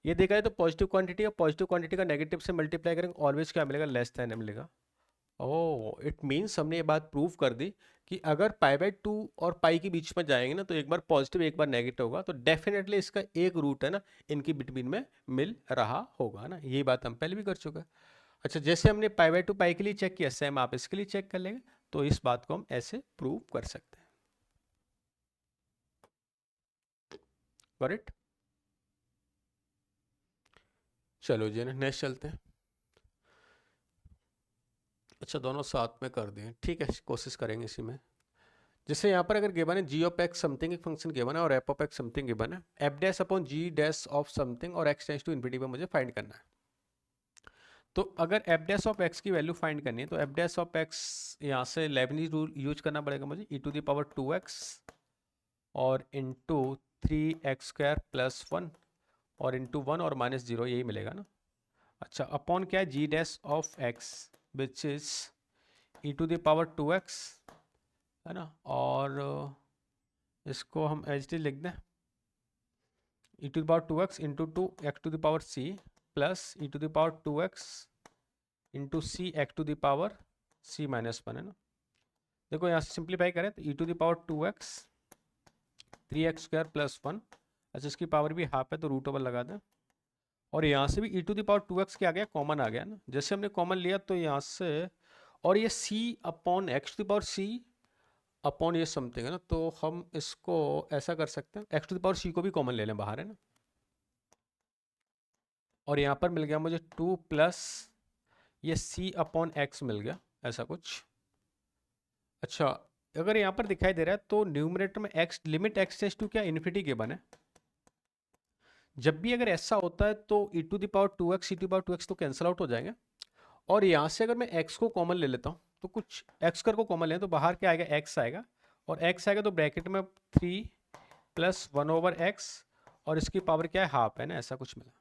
ये देखा है तो पॉजिटिव क्वांटिटी है, पॉजिटिव क्वांटिटी का नेगेटिव से मल्टीप्लाई करेंगे ऑलवेज क्या मिलेगा, लेस देन मिलेगा। ओह, इट मीन्स हमने ये बात प्रूव कर दी कि अगर पाई बाई 2 और पाई के बीच में जाएंगे ना, तो एक बार पॉजिटिव एक बार नेगेटिव होगा, तो डेफिनेटली इसका एक रूट है ना इनकी बिटवीन में मिल रहा होगा ना, यही बात हम पहले भी कर चुके हैं। अच्छा, जैसे हमने पाई बाई 2 पाई के लिए चेक किया, सेम आप इसके लिए चेक कर लेंगे, तो इस बात को हम ऐसे प्रूव कर सकते हैं। करेक्ट। चलो जी, नेक्स्ट चलते हैं। अच्छा, दोनों साथ में कर दें, ठीक है, कोशिश करेंगे इसी में। जैसे यहाँ पर अगर गिवन है जी ऑफ एक्स समथिंग एक फंक्शन गिवन है और f of x something given है, f dash upon g dash of something और एक्स टेंस टू इन्फिनिटी पे मुझे फाइंड करना है। तो अगर एफ डैश ऑफ एक्स की वैल्यू फाइंड करनी है, तो एफ डैश ऑफ एक्स यहाँ से लेबनीज रूल यूज करना पड़ेगा मुझे, ई टू द पावर 2x और इंटू 3x² प्लस 1 और इंटू 1 और -0, यही मिलेगा ना। अच्छा, अपॉन क्या है, g dash of x which is e to the power 2x है ना, और इसको हम एच डी लिख दें, e to the power 2x into 2x to the power c plus e to the power 2x into c x to the power c -1 है ना। देखो यहाँ से सिंप्लीफाई करें तो e to the power 2x 3x² plus 1, अच्छा इसकी पावर भी हाफ है तो रूट ओवर लगा दें, और यहाँ से भी ई टू द पावर 2x क्या आ गया, कॉमन आ गया ना। जैसे हमने कॉमन लिया तो यहाँ से, और ये c upon x to the power c upon ये समथिंग है ना, तो हम इसको ऐसा कर सकते हैं, x to the power c को भी कॉमन ले लें बाहर है ना, और यहाँ पर मिल गया मुझे 2 प्लस ये c अपॉन एक्स मिल गया, ऐसा कुछ। अच्छा, अगर यहाँ पर दिखाई दे रहा है तो न्यूमरेटर में x limit x tends to क्या इन्फिनिटी गिवन है। जब भी अगर ऐसा होता है तो e to the power 2x e to the power 2x तो कैंसिल आउट हो जाएंगे, और यहाँ से अगर मैं x को कॉमन ले लेता हूँ तो कुछ x कर को कॉमन लें तो बाहर क्या आएगा, x आएगा, और x आएगा तो ब्रैकेट में 3 प्लस 1/x और इसकी पावर क्या है, हाफ है ना, ऐसा कुछ मिला।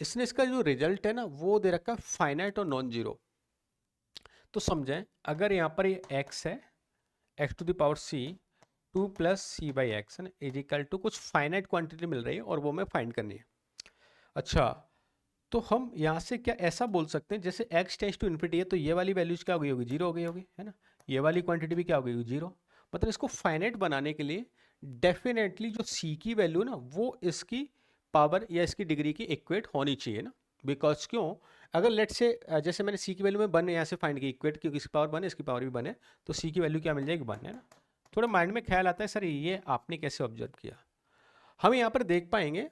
इसने इसका जो रिजल्ट है ना वो दे रखा है फाइनाइट और नॉन जीरो। तो समझें, अगर यहाँ पर ये x है, x to the power c 2 plus c by x है ना, इज इक्वल टू कुछ फाइनाइट क्वांटिटी मिल रही है और वो हमें फाइंड करनी है। अच्छा, तो हम यहाँ से क्या ऐसा बोल सकते हैं, जैसे x टेंस टू इन्फिनिटी है तो ये वाली वैल्यूज क्या हो गई होगी, जीरो हो गई होगी है ना, ये वाली क्वांटिटी भी क्या हो गई होगी, जीरो। मतलब इसको फाइनाइट बनाने के लिए डेफिनेटली जो c की वैल्यू ना वो इसकी पावर या इसकी डिग्री की इक्वेट होनी चाहिए ना। बिकॉज क्यों, अगर लेट से जैसे मैंने c की वैल्यू में 1 यहाँ से फाइंड की इक्वेट, क्योंकि इसकी पावर 1 है इसकी पावर भी 1 है, तो c की वैल्यू क्या मिल जाएगी, 1 है ना। थोड़ा माइंड में ख्याल आता है सर ये आपने कैसे ऑब्जर्व किया। हम यहाँ पर देख पाएंगे,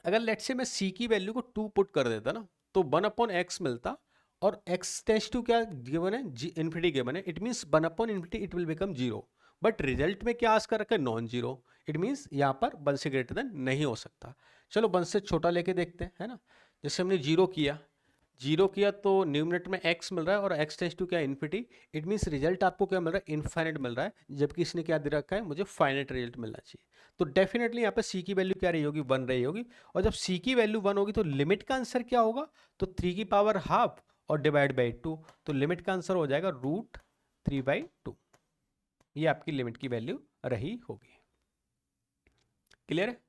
अगर लेट से मैं c की वैल्यू को 2 पुट कर देता ना, तो 1/x मिलता, और x टेंस टू क्या गिवन है, इन्फिनिटी गिवन है, इट मीन्स 1/इन्फिनिटी it will become zero. But result में क्या आस्क कर रखा है, नॉन जीरो, इट मीन्स यहाँ पर 1 से ग्रेटर देन नहीं हो सकता। चलो 1 से छोटा लेके देखते हैं है ना। जैसे हमने जीरो किया तो न्यूमरेटर में x मिल रहा है और x टेंस टू क्या इन्फिनिटी, इट मीन्स रिजल्ट आपको क्या मिल रहा है, इनफाइनाइट मिल रहा है, जबकि इसने क्या दे रखा है, मुझे फाइनाइट रिजल्ट मिलना चाहिए। तो डेफिनेटली यहाँ पे c की वैल्यू क्या रही होगी, 1 रही होगी, और जब c की वैल्यू 1 होगी तो लिमिट का आंसर क्या होगा, तो 3 की पावर हाफ और डिवाइड बाई 2, तो लिमिट का आंसर हो जाएगा √3/2, ये आपकी लिमिट की वैल्यू रही होगी। क्लियर है,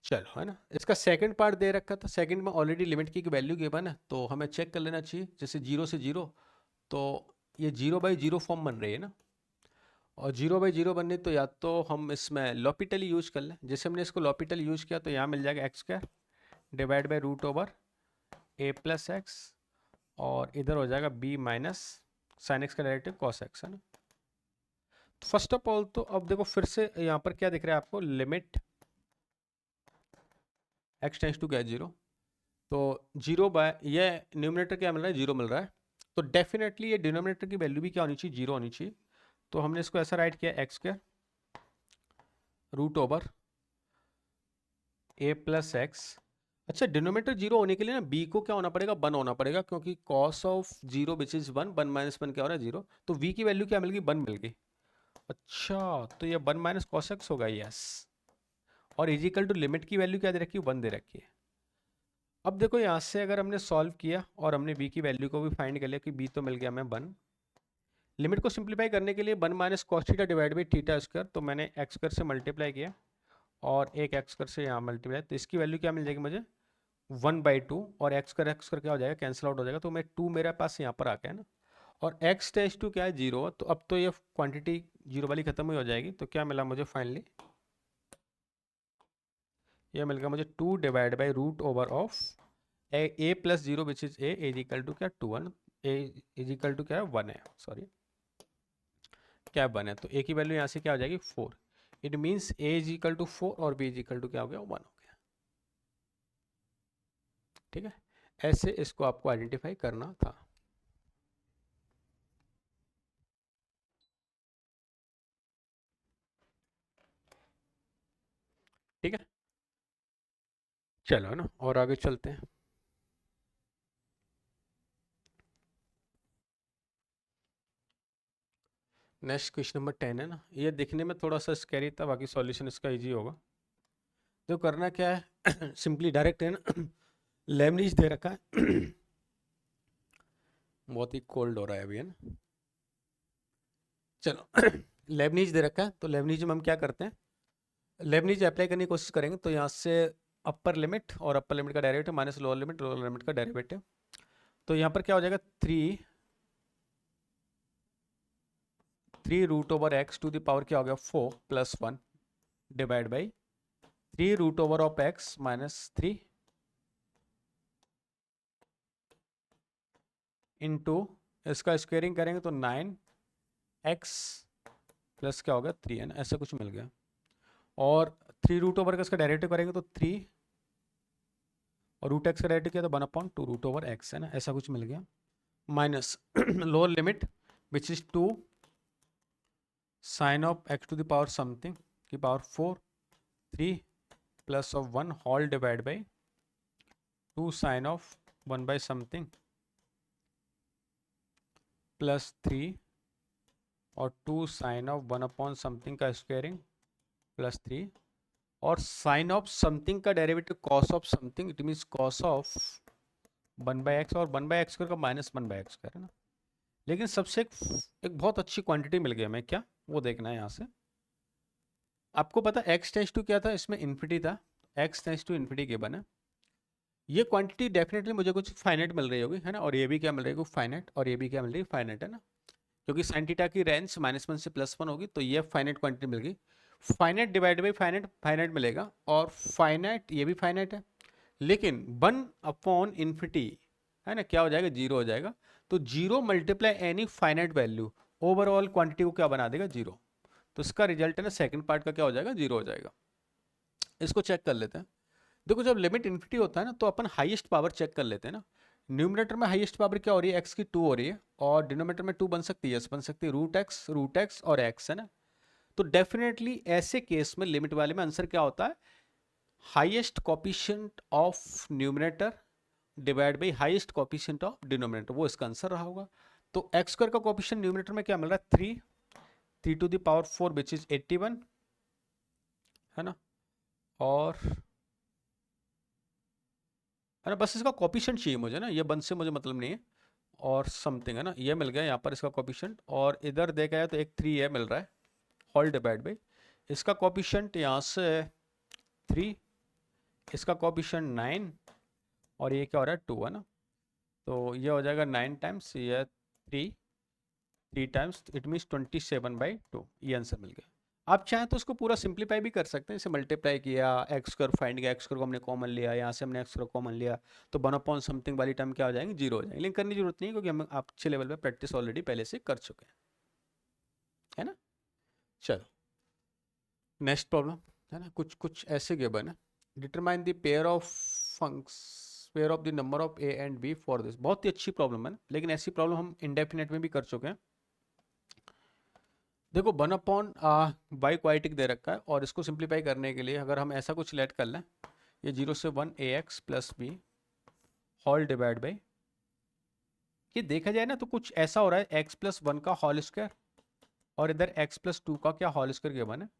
चलो है ना। इसका सेकंड पार्ट दे रखा था, सेकंड में ऑलरेडी लिमिट की वैल्यू गिवन है तो हमें चेक कर लेना चाहिए। जैसे 0 से 0, तो ये 0/0 फॉर्म बन रही है ना, और 0/0 बनने तो या तो हम इसमें लॉपिटल यूज कर लें। जैसे हमने इसको लॉपिटल यूज किया तो यहाँ मिल जाएगा x² divide by √a plus x, और इधर हो जाएगा b माइनस साइन एक्स का डेरिवेटिव कॉस एक्स है ना। तो फर्स्ट ऑफ ऑल तो अब देखो फिर से यहाँ पर क्या दिख रहा है आपको, लिमिट x टेंस टू क्या 0, तो 0 ये न्यूमरेटर क्या मिल रहा है, 0 मिल रहा है, तो डेफिनेटली ये डिनोमिनेटर की वैल्यू भी क्या होनी चाहिए, 0 होनी चाहिए। तो हमने इसको ऐसा राइट किया, x² √a प्लस एक्स। अच्छा, डिनोमिनेटर जीरो होने के लिए ना बी को क्या होना पड़ेगा, 1 होना पड़ेगा, क्योंकि cos of zero which is 1, 1 minus 1 क्या हो रहा है, जीरो। तो वी की वैल्यू क्या मिल गई, 1 मिल गई। अच्छा, तो ये 1 माइनस कॉस एक्स होगा, यस। और इजिकल टू लिमिट की वैल्यू क्या दे रखी है, 1 दे रखी है। अब देखो यहाँ से अगर हमने सॉल्व किया और हमने बी की वैल्यू को भी फाइंड कर लिया कि बी तो मिल गया हमें 1। लिमिट को सिंप्लीफाई करने के लिए 1 minus cos theta divide by theta square, तो मैंने एक्स स्क्वायर से मल्टीप्लाई किया और एक एक्स स्क्वायर से यहाँ मल्टीप्लाई, तो इसकी वैल्यू क्या मिल जाएगी मुझे, 1/2। और एक्स स्क्वायर क्या हो जाएगा, कैंसिल आउट हो जाएगा, तो मैं 2 मेरे पास यहाँ पर आ गया ना। और एक्स टेस्ट टू क्या है, जीरो। तो अब तो ये क्वांटिटी जीरो वाली खत्म ही हो जाएगी। तो क्या मिला मुझे फाइनली, ये मिल गया मुझे 2 divide by root over of a plus zero which is a is equal to क्या 2 1, ए इज इक्वल टू क्या है 1 है, सॉरी क्या 1 है। तो ए की वैल्यू यहाँ से क्या हो जाएगी 4। It means a is equal to 4 और बी इज इक्वल टू क्या हो गया 1 हो गया। ठीक है, ऐसे इसको आपको आइडेंटिफाई करना था। ठीक है, चलो ना और आगे चलते हैं। नेक्स्ट क्वेश्चन नंबर 10 है ना, ये दिखने में थोड़ा सा स्कैरी था, बाकी सॉल्यूशन इसका इजी होगा। तो करना क्या है सिंपली डायरेक्ट है ना लेमनीज दे रखा है बहुत ही कोल्ड हो रहा है अभी, है ना। चलो लेबनीज दे रखा है, तो लेबनीज में हम क्या करते हैं, लेबनीज अप्लाई करने की कोशिश करेंगे। तो यहाँ से अपर लिमिट और अपर लिमिट का डेरिवेटिव माइनस लोअर लिमिट का डेरिवेटिव। तो यहाँ पर क्या हो जाएगा, 3 root over x to the power क्या हो गया 4 plus 1 divide by 3 root over of x minus 3 into इसका स्क्वेयरिंग करेंगे तो 9x प्लस क्या होगा 3 है ना, ऐसा कुछ मिल गया। और 3 रूट ओवर का इसका डेरिवेटिव करेंगे तो 3 और रूट एक्स का डेरिवेटिव किया तो 1/2 रूट ओवर एक्स है ना, ऐसा कुछ मिल गया। Minus lower limit which is 2 sine of x to the power something की power 4 3 plus of 1 whole divide by 2 sine of 1 by something plus 3 और 2 साइन ऑफ 1 अपॉन समथिंग का स्क्वायरिंग प्लस 3 और साइन ऑफ समथिंग का derivative cos of something, it means cos of 1/x और 1/x का माइनस 1/x है ना। लेकिन सबसे एक बहुत अच्छी क्वांटिटी मिल गई हमें, क्या वो देखना है यहाँ से। आपको पता x टेंस टू क्या था, इसमें इन्फिनिटी था, x tends to infinity given है। ये क्वांटिटी डेफिनेटली मुझे कुछ फाइनाइट मिल रही होगी, है ना। और ये भी क्या मिल रही है, फाइनाइट, और ये भी क्या मिल रही है, फाइनाइट, है ना। क्योंकि साइन थीटा की रेंज -1 से +1 होगी, तो ये फाइनाइट क्वांटिटी मिल गई। Finite divide by finite, finite मिलेगा, और फाइनाइट ये भी फाइनाइट है। लेकिन 1/इन्फिनिटी है ना, क्या हो जाएगा, जीरो हो जाएगा। तो zero multiply any finite value overall quantity को क्या बना देगा, जीरो। तो इसका रिजल्ट है ना, सेकंड पार्ट का क्या हो जाएगा, जीरो हो जाएगा। इसको चेक कर लेते हैं। देखो जब लिमिट इन्फिनिटी होता है ना, तो अपन हाईएस्ट पावर चेक कर लेते हैं ना। न्यूमरेटर में हाईएस्ट पावर क्या हो रही है, एक्स की 2 हो रही है, और डिनोमिनेटर में 2 बन सकती है, यस बन सकती है, रूट एक्स और एक्स, है ना। तो डेफिनेटली ऐसे केस में लिमिट वाले में आंसर क्या होता है, highest coefficient of numerator divide by highest coefficient of denominator, वो इसका आंसर रहा होगा। तो एक्स स्क्वायर का कोफिशिएंट न्यूमरेटर में क्या मिल रहा है, 3 to the power 4 which is 81, है ना। और है ना, बस इसका कोफिशिएंट चाहिए मुझे ना, ये वन से मुझे मतलब नहीं है। और समथिंग है ना, ये मिल गया यहाँ पर इसका कोफिशिएंट, और इधर देखा जाए तो एक 3 है मिल रहा है, होल डिवाइड बाई इसका कोफिशिएंट यहाँ से 3, इसका कोफिशिएंट 9, और ये क्या हो रहा है 2, है ना। तो ये हो जाएगा 9 टाइम्स ये 3 टाइम्स, इट मीन्स 27/2, ये आंसर मिल गया। आप चाहें तो उसको पूरा सिंप्लीफाई भी कर सकते हैं, इसे मल्टीप्लाई किया, एक्स स्क्वायर फाइंड किया, एक्स स्क्वायर को हमने कॉमन लिया, यहाँ से हमने एक्स स्क्वायर कॉमन लिया, तो 1/समथिंग वाली टर्म क्या हो जाएंगे, जीरो हो जाएंगे। लेकिन करने की जरूरत नहीं है, क्योंकि हम आप अच्छे लेवल पे प्रैक्टिस ऑलरेडी पहले से कर चुके हैं, है ना। चलो नेक्स्ट प्रॉब्लम, है ना, कुछ कुछ ऐसे गिवन है, determine the pair of pair of the number of a and b for this. बहुत ही अच्छी प्रॉब्लम है ना, लेकिन ऐसी प्रॉब्लम हम इंडेफिनेट में भी कर चुके हैं। देखो 1/y क्वाइटिक दे रखा है, और इसको सिंप्लीफाई करने के लिए अगर हम ऐसा कुछ लेट कर लें ये 0 से 1 ax plus b whole divide by, ये देखा जाए ना तो कुछ ऐसा हो रहा है x प्लस 1 का होल स्क्वायर और इधर x प्लस 2 का क्या होल स्क्वायर गिवन है।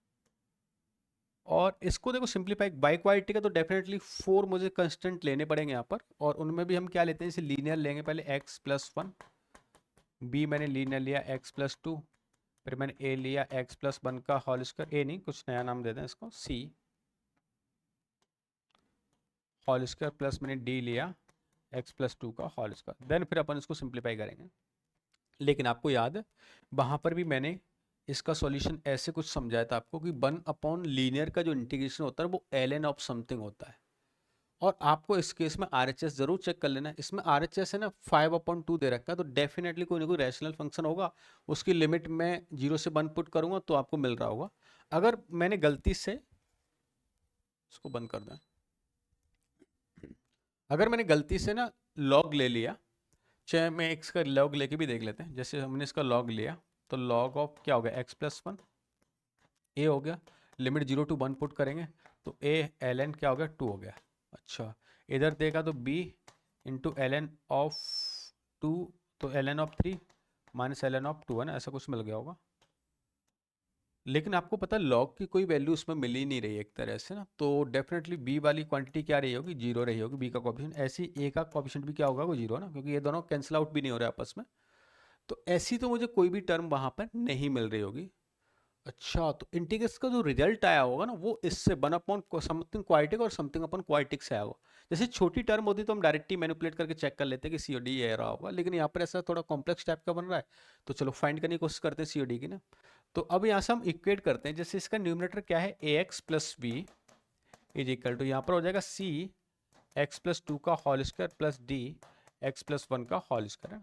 और इसको देखो सिंप्लीफाई बाई क्वालिटी का तो डेफिनेटली 4 मुझे कंस्टेंट लेने पड़ेंगे यहाँ पर, और उनमें भी हम क्या लेते हैं, जैसे लीनियर लेंगे पहले x प्लस 1, b मैंने लीनियर लिया x प्लस 2, फिर मैंने a लिया x प्लस 1 का होल स्क्वायर, a नहीं कुछ नया नाम दे दें इसको, c होल स्क्वायर प्लस मैंने d लिया x प्लस 2 का होल स्क्वायर, देन फिर अपन इसको सिंप्लीफाई करेंगे। लेकिन आपको याद है वहाँ पर भी मैंने इसका सॉल्यूशन ऐसे कुछ समझाया था आपको कि 1 अपॉन लीनियर का जो इंटीग्रेशन होता है वो ln ऑफ समथिंग होता है। और आपको इस केस में RHS जरूर चेक कर लेना है, इसमें RHS है ना 5/2 दे रखा है, तो डेफिनेटली कोई ना कोई रैशनल फंक्शन होगा, उसकी लिमिट में 0 से 1 पुट करूंगा तो आपको मिल रहा होगा। अगर मैंने गलती से इसको बंद कर दें, अगर मैंने गलती से ना लॉग ले लिया, चाहे मैं एक्स का लॉग लेके भी देख लेते हैं, जैसे हमने इसका लॉग लिया तो लॉग ऑफ क्या हो गया एक्स प्लस 1 ए हो गया, लिमिट 0 to 1 पुट करेंगे तो ए ln क्या हो गया 2 हो गया। अच्छा इधर देखा तो b इंटू ln ऑफ 2, तो ln of 3 minus ln of 2 है ना, ऐसा कुछ मिल गया होगा। लेकिन आपको पता है लॉग की कोई वैल्यू उसमें मिल ही नहीं रही एक तरह से ना, तो डेफिनेटली बी वाली क्वांटिटी क्या रही होगी, जीरो रही होगी बी का कोफिशिएंट। ऐसी ए का कोफिशिएंट भी क्या होगा, वो जीरो ना, क्योंकि ये दोनों कैंसिल आउट भी नहीं हो रहे आपस में। तो ऐसी तो मुझे कोई भी टर्म वहां पर नहीं मिल रही होगी। अच्छा तो इंटीग्रल्स का जो रिजल्ट आया होगा ना वो इससे 1 अपॉन समथिंग क्वाइटिक और समथिंग अपॉन क्वाइटिक से आया होगा। जैसे छोटी टर्म होती तो हम डायरेक्टली मैनिपुलेट करके चेक कर लेते कि सीओडी ये रहा होगा, लेकिन यहाँ पर ऐसा थोड़ा कॉम्प्लेक्स टाइप का बन रहा है, तो चलो फाइंड करने की कोशिश करते हैं सीओडी की ना। तो अब यहाँ से हम इक्वेट करते हैं, जैसे इसका न्यूमरेटर क्या है a x plus b is equal to, यहाँ पर हो जाएगा सी एक्स प्लस 2 का whole square plus d x plus 1 का होल स्क्वायर है।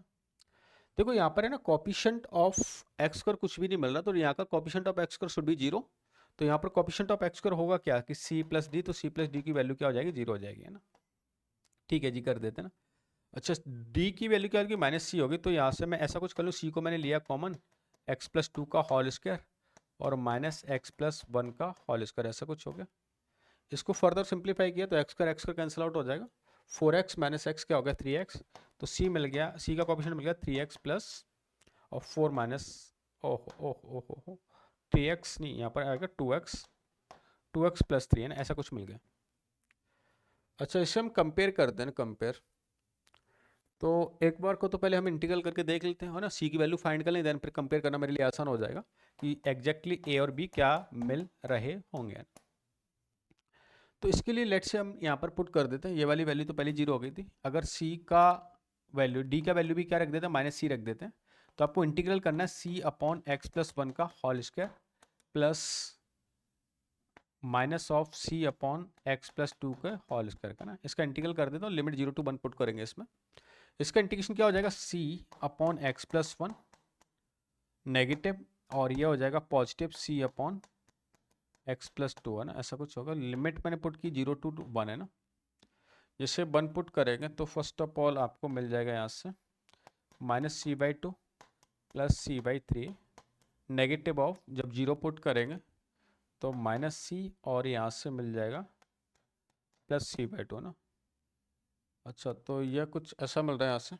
देखो यहाँ पर है ना कॉपिशेंट ऑफ एक्स स्क्वायर कुछ भी नहीं मिल रहा, तो यहाँ का coefficient of x square should be zero. तो यहाँ पर कॉपिशेंट ऑफ एक्स स्क्वायर होगा क्या कि सी प्लस डी, तो सी प्लस डी की वैल्यू क्या हो जाएगी, जीरो हो जाएगी, है ना। ठीक है जी कर देते हैं ना। अच्छा डी की वैल्यू क्या होगी, माइनस सी होगी, तो यहाँ से मैं ऐसा कुछ कर लूँ, सी को मैंने लिया कॉमन एक्स प्लस 2 का होल स्क्वायर और माइनस एक्स प्लस 1 का होल स्क्वायर, ऐसा कुछ हो गया। इसको फर्दर सिंप्लीफाई किया तो एक्स का कैंसिल आउट हो जाएगा, 4x माइनस एक्स क्या हो गया 3x, तो सी मिल गया, सी का कॉपिशेंट मिल गया 3x प्लस और 4 माइनस, ओह ओह ओह ओह 3x नहीं, यहाँ पर आएगा 2x प्लस 3 है ना, ऐसा कुछ मिल गया। अच्छा इसे हम कंपेयर करते हैं ना, कंपेयर तो एक बार को तो पहले हम इंटीग्रल करके देख लेते हैं, है ना, सी की वैल्यू फाइंड कर लें, देन फिर कंपेयर करना मेरे लिए आसान हो जाएगा कि एग्जैक्टली ए और बी क्या मिल रहे होंगे। तो इसके लिए लेट से हम यहाँ पर पुट कर देते हैं, ये वाली वैल्यू तो पहले जीरो हो गई थी, अगर सी का वैल्यू डी का वैल्यू भी क्या रख देते हैं, माइनस सी रख देते हैं, तो आपको इंटीग्रल करना है सी अपॉन एक्स प्लस 1 का whole square plus minus of c upon x plus 2 का होल स्क्वायर का ना, इसका इंटीग्रल कर देता हूँ, लिमिट 0 to 1 पुट करेंगे इसमें। इसका इंटीग्रेशन क्या हो जाएगा, सी अपॉन एक्स प्लस 1 नेगेटिव और ये हो जाएगा पॉजिटिव सी अपॉन एक्स प्लस 2, है ना, ऐसा कुछ होगा। लिमिट मैंने पुट की 0 to 1 है ना, जैसे 1 पुट करेंगे तो फर्स्ट ऑफ ऑल आपको मिल जाएगा यहाँ से minus c by 2 plus c by 3, negative of जब 0 पुट करेंगे तो माइनस सी और यहाँ से मिल जाएगा प्लस सी बाई 2 ना। अच्छा तो यह कुछ ऐसा मिल रहा है यहाँ से,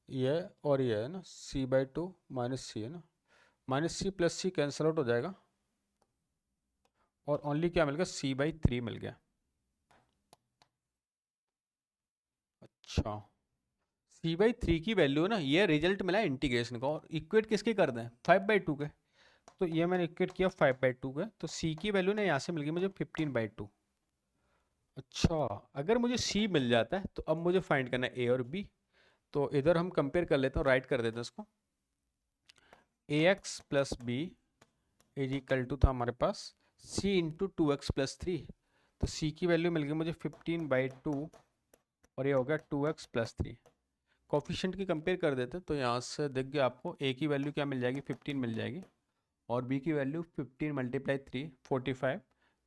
यह और यह है ना सी बाई 2 माइनस सी है ना, माइनस सी प्लस सी कैंसिल आउट हो जाएगा और ओनली क्या मिल गया, सी बाई 3 मिल गया। अच्छा सी बाई 3 की वैल्यू ना, ये रिजल्ट मिला है इंटीग्रेशन का, और इक्वेट किसके कर दें 5/2 के, तो ये मैंने इक्वेट किया 5/2 के, तो सी की वैल्यू ना यहाँ से मिल गई मुझे 15/2। अच्छा अगर मुझे सी मिल जाता है तो अब मुझे फाइंड करना है ए और बी, तो इधर हम कंपेयर कर लेते हैं, राइट कर देते हैं इसको, a x plus b is equal to था हमारे पास सी इंटू 2x प्लस 3, तो सी की वैल्यू मिल गई मुझे 15/2 और ये हो गया 2x प्लस 3। कोफिशिएंट की कंपेयर कर देते हैं, तो यहाँ से देख गया आपको ए की वैल्यू क्या मिल जाएगी 15 मिल जाएगी, और बी की वैल्यू 15 मल्टीप्लाई 3 45,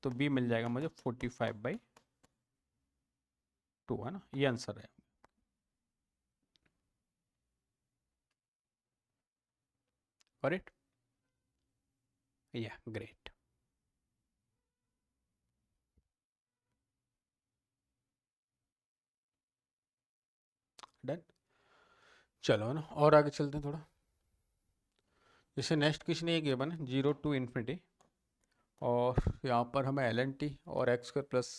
तो बी मिल जाएगा मुझे 45/2, है ना, ये आंसर है। करेक्ट, या ग्रेट। डन। चलो ना और आगे चलते हैं थोड़ा। जैसे नेक्स्ट क्वेश्चन ये गिवन है 0 टू इन्फिनिटी, और यहाँ पर हमें एल एन टी और x square plus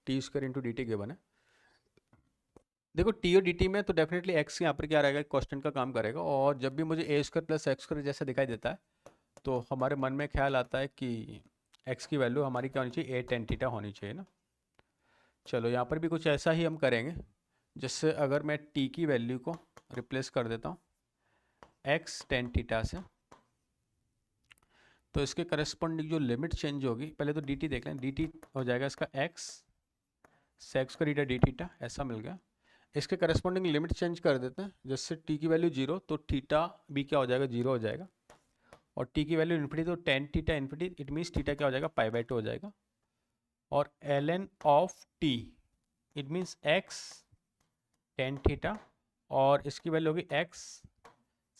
T square into d T given है। देखो टी और डी टी में तो डेफिनेटली एक्स यहाँ पर क्या रहेगा, कांस्टेंट का काम करेगा, और जब भी मुझे ए स्क्वायर प्लस एक्स स्क्वायर जैसा दिखाई देता है तो हमारे मन में ख्याल आता है कि एक्स की वैल्यू हमारी क्या होनी चाहिए, ए टेन थीटा होनी चाहिए ना। चलो यहाँ पर भी कुछ ऐसा ही हम करेंगे, जिससे अगर मैं टी की वैल्यू को रिप्लेस कर देता हूँ एक्स टेन थीटा से, तो इसके करस्पॉन्डिंग जो लिमिट चेंज होगी, पहले तो डी टी देख लें, डी टी हो जाएगा इसका एक्स सेक्स का डी थीटा, ऐसा मिल गया। इसके करस्पॉन्डिंग लिमिट चेंज कर देते हैं, जिससे टी की वैल्यू जीरो तो थीटा भी क्या हो जाएगा, जीरो हो जाएगा, और टी की वैल्यू इन्फिनिटी तो tan theta infinity, it means theta क्या हो जाएगा, पाई बाई टू हो जाएगा। और L n of t it means x tan theta, और इसकी वैल्यू होगी एक्स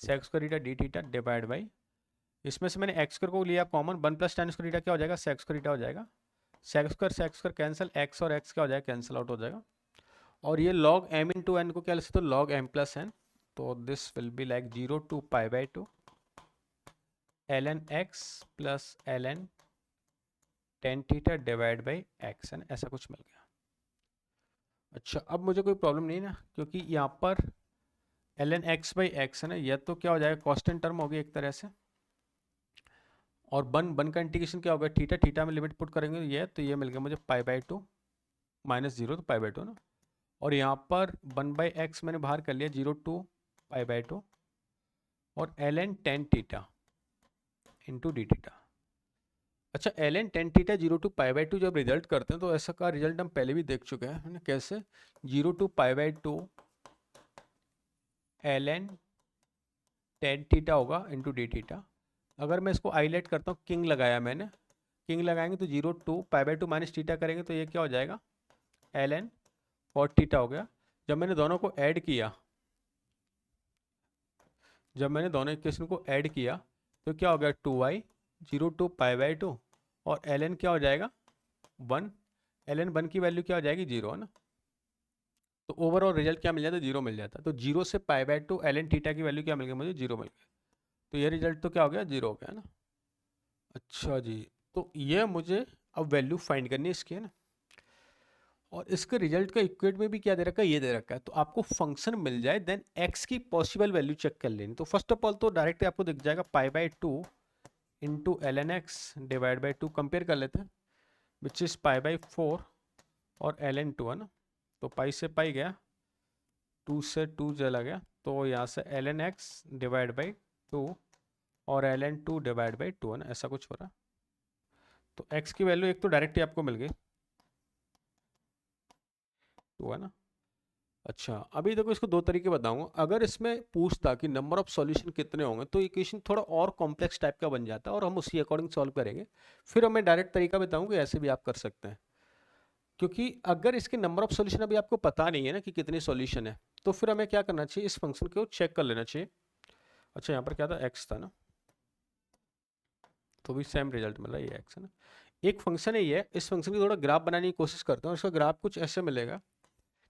सेक्स का डी थीटा डिवाइड बाई, इसमें से मैंने एक्स स्क्वायर को लिया common, one plus tan square theta क्या हो जाएगा, सेक्स स्क्वायर थीटा हो जाएगा, सेक्स स्क्वायर कैंसिल, एक्स और एक्स क्या हो जाएगा, कैंसिल आउट हो जाएगा। और ये लॉग एम इंटू एन को क्या लिख सकते हो, लॉग एम प्लस एन, तो this will be like 0 to pi by two l N x plus l n tan theta divide by x n, ऐसा कुछ मिल गया। अच्छा अब मुझे कोई प्रॉब्लम नहीं ना, क्योंकि यहाँ पर l N x by x है ना, यह तो क्या हो जाएगा, कांस्टेंट टर्म होगी एक तरह से, और बन का इंटीग्रेशन क्या होगा, थीटा थीटा में लिमिट पुट करेंगे ये, तो ये मिल गया मुझे पाई बाई टू माइनस जीरो, तो पाई बाई टू ना, और यहाँ पर वन बाई एक्स मैंने बाहर कर लिया, 0 टू पाई बाई टू, और L n tan theta into d theta. अच्छा l n tan theta 0 to pi by two जब रिजल्ट करते हैं तो ऐसा का रिजल्ट हम पहले भी देख चुके हैं, है ना, कैसे 0 to pi by two l n tan theta होगा इंटू डी थीटा। अगर मैं इसको हाईलाइट करता हूँ, किंग लगाया मैंने, किंग लगाएंगे तो 0 to pi by two minus theta करेंगे तो ये क्या हो जाएगा, एल एन कॉट थीटा हो गया। जब मैंने दोनों को ऐड किया, जब मैंने दोनों इक्वेशन को ऐड किया तो क्या हो गया, 2y 0 to pi by two, और एल एन क्या हो जाएगा 1, एल एन वन की वैल्यू क्या हो जाएगी, 0 है ना, तो ओवरऑल रिजल्ट क्या मिल जाता है, 0 मिल जाता है। तो 0 से pi by two l n theta की वैल्यू क्या मिल गई मुझे, 0 मिल गई, तो ये रिजल्ट तो क्या हो गया, 0 हो गया ना। अच्छा जी, तो ये मुझे अब वैल्यू फाइंड करनी है इसकी, है ना, और इसके रिजल्ट का इक्वेट में भी क्या दे रखा है, ये दे रखा है, तो आपको फंक्शन मिल जाए देन एक्स की पॉसिबल वैल्यू चेक कर लेनी। तो फर्स्ट ऑफ ऑल तो डायरेक्टली आपको दिख जाएगा pi by two into l N x divide by two, compare कर लेते हैं, which is pi by four और एल एन टू, है ना, तो पाई से पाई गया, टू से टू चला गया, तो यहाँ से L N x divide by two और L N two divide by two, है ना, ऐसा कुछ हो रहा है। तो एक्स की वैल्यू एक तो डायरेक्टली आपको मिल गई, टू, है ना। अच्छा अभी देखो इसको दो तरीके बताऊंगा, अगर इसमें पूछता कि नंबर ऑफ सॉल्यूशन कितने होंगे तो इक्वेशन थोड़ा और कॉम्प्लेक्स टाइप का बन जाता है, और हम उसी अकॉर्डिंग सॉल्व करेंगे। फिर मैं डायरेक्ट तरीका बताऊंगा, ऐसे भी आप कर सकते हैं, क्योंकि अगर इसके नंबर ऑफ सॉल्यूशन अभी आपको पता नहीं है ना कि कितने सॉल्यूशन है, तो फिर हमें क्या करना चाहिए, इस फंक्शन को चेक कर लेना चाहिए। अच्छा यहाँ पर क्या था, एक्स था ना, तो भी सेम रिजल्ट मिला, ये एक्स है ना। एक फंक्शन है ये, इस फंक्शन की थोड़ा ग्राफ बनाने की कोशिश करता हूँ, इसका ग्राफ कुछ ऐसे मिलेगा,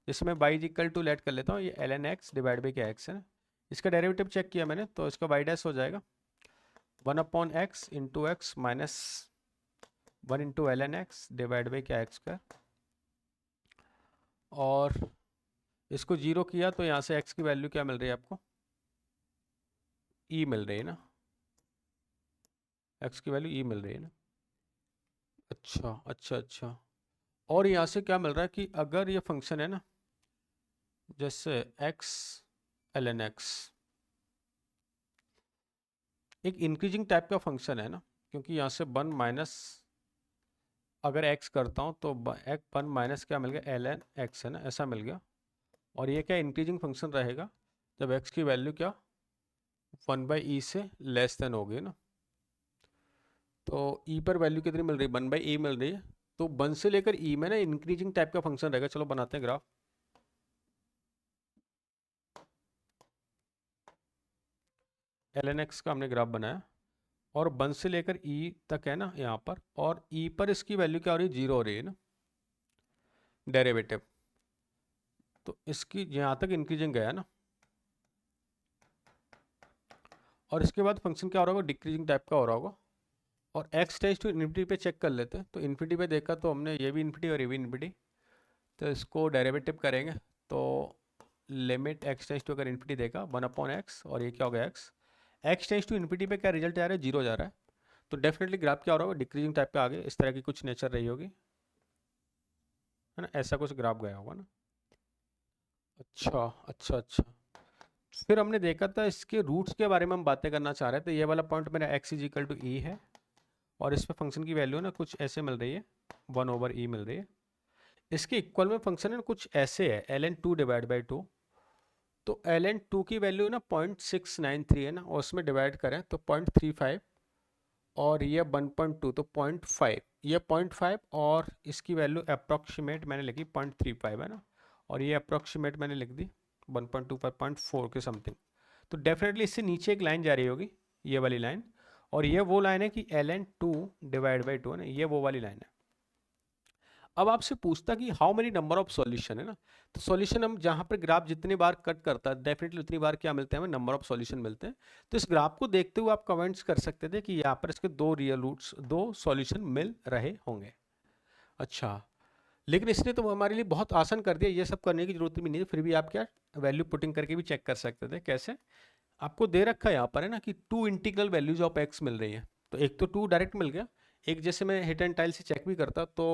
जैसे मैं y इक्वल टू लेट कर लेता हूँ, ये l N x divide by क्या एक्स है ना, इसका डेरिवेटिव चेक किया मैंने, तो इसका y डैश हो जाएगा 1/x into x minus 1 into l N x divide by क्या एक्स का, और इसको जीरो किया तो यहाँ से x की वैल्यू क्या मिल रही है आपको, e मिल रही है ना, x की वैल्यू e मिल रही है ना। अच्छा अच्छा अच्छा, और यहाँ से क्या मिल रहा है कि अगर ये फंक्शन है ना, जैसे x एल एन एक्स एक इंक्रीजिंग टाइप का फंक्शन है ना, क्योंकि यहाँ से वन माइनस अगर x करता हूँ तो एक वन माइनस क्या मिल गया, एल एन एक्स है ना, ऐसा मिल गया। और ये क्या इंक्रीजिंग फंक्शन रहेगा जब x की वैल्यू क्या 1/e से लेस देन होगी ना, तो e पर वैल्यू कितनी मिल रही है, 1/e मिल रही है, तो 1 से लेकर e में ना इंक्रीजिंग टाइप का फंक्शन रहेगा। चलो बनाते हैं ग्राफ, एल एन एक्स का हमने ग्राफ बनाया, और 1 से लेकर e तक है ना यहाँ पर, और e पर इसकी वैल्यू क्या हो रही है, 0 हो रही है ना, डेरिवेटिव तो इसकी यहाँ तक इंक्रीजिंग गया ना, और इसके बाद फंक्शन क्या हो रहा होगा, डिक्रीजिंग टाइप का हो रहा होगा। और एक्स टेंस टू इन्फिनिटी पे चेक कर लेते हैं। तो इन्फिनिटी पे देखा तो हमने ये भी इन्फिनिटी और ये भी इन्फिनिटी, तो इसको डेरिवेटिव करेंगे तो लिमिट एक्स टेंस टू अगर इन्फिनिटी देखा 1/x, और ये क्या हो गया एक्स टेंस टू इन्फिनिटी पे क्या रिजल्ट आ रहा है, 0 जा रहा है। तो डेफिनेटली ग्राफ क्या हो रहा होगा, डिक्रीजिंग टाइप पे आगे इस तरह की कुछ नेचर रही होगी, है ना, ऐसा कुछ ग्राफ गया होगा ना। अच्छा अच्छा अच्छा, फिर हमने देखा था इसके रूट्स के बारे में हम बातें करना चाह रहे थे। ये वाला पॉइंट मेरा x इज इक्वल टू ई है, और इस पे फंक्शन की वैल्यू ना कुछ ऐसे मिल रही है, 1/e मिल रही है। इसके इक्वल में फंक्शन है कुछ ऐसे है, ln2 डिवाइड बाई 2। तो ln2 की वैल्यू ना 0.693 है ना, और उसमें डिवाइड करें तो 0.35, और ये 1.2 तो 0.5, ये 0.5, और इसकी वैल्यू अप्रॉक्सीमेट मैंने लिखी 0.35 है ना, और ये अप्रॉक्सीमेट मैंने लिख दी 1.25 0.4 के समथिंग। तो डेफिनेटली इससे नीचे एक लाइन जा रही होगी, ये वाली लाइन, और ये वो लाइन है कि ln2 डिवाइड बाई 2 है ना, ये वो वाली लाइन है। अब आपसे पूछता कि how many number of solution, है ना, तो सॉल्यूशन हम जहाँ पर ग्राफ जितनी बार कट करता है डेफिनेटली उतनी बार क्या मिलते हैं, हमें नंबर ऑफ सॉल्यूशन मिलते हैं। तो इस ग्राफ को देखते हुए आप कमेंट्स कर सकते थे कि यहाँ पर इसके 2 रियल रूट्स, 2 सॉल्यूशन मिल रहे होंगे। अच्छा, लेकिन इसने तो हमारे लिए बहुत आसान कर दिया, ये सब करने की जरूरत भी नहीं है। फिर भी आप क्या वैल्यू पुटिंग करके भी चेक कर सकते थे। कैसे, आपको दे रखा है यहाँ पर, है ना, कि 2 इंटीग्रल वैल्यूज ऑफ एक्स मिल रही है। तो एक तो 2 डायरेक्ट मिल गया, एक जैसे मैं हिट एंड टाइल से चेक भी करता तो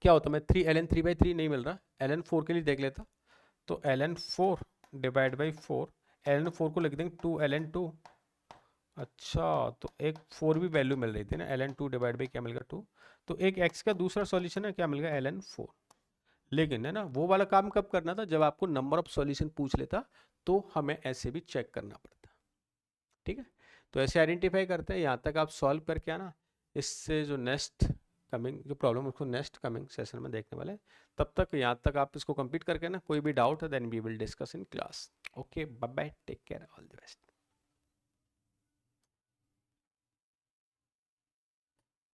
क्या होता, मैं 3 ln3/3 नहीं मिल रहा, ln4 के लिए देख लेता। तो ln4 डिवाइड बाई 4, ln4 को लिख देंगे 2 ln2। अच्छा, तो एक 4 भी वैल्यू मिल रही थी ना, ln2 डिवाइड बाई क्या मिल गया 2। तो एक x का दूसरा सॉल्यूशन है, क्या मिल गया, ln4। लेकिन है ना, वो वाला काम कब करना था, जब आपको नंबर ऑफ सॉल्यूशन पूछ लेता, तो हमें ऐसे भी चेक करना पड़ता। ठीक है, तो ऐसे आइडेंटिफाई करते हैं। यहाँ तक आप सॉल्व करके आना, इससे जो नेक्स्ट कमिंग जो प्रॉब्लम उसको नेक्स्ट कमिंग सेशन में देखने वाले हैं। तब तक यहाँ तक आप इसको कंप्लीट करके ना, कोई भी डाउट है then we will discuss in class. Okay, bye bye, take care, all the best.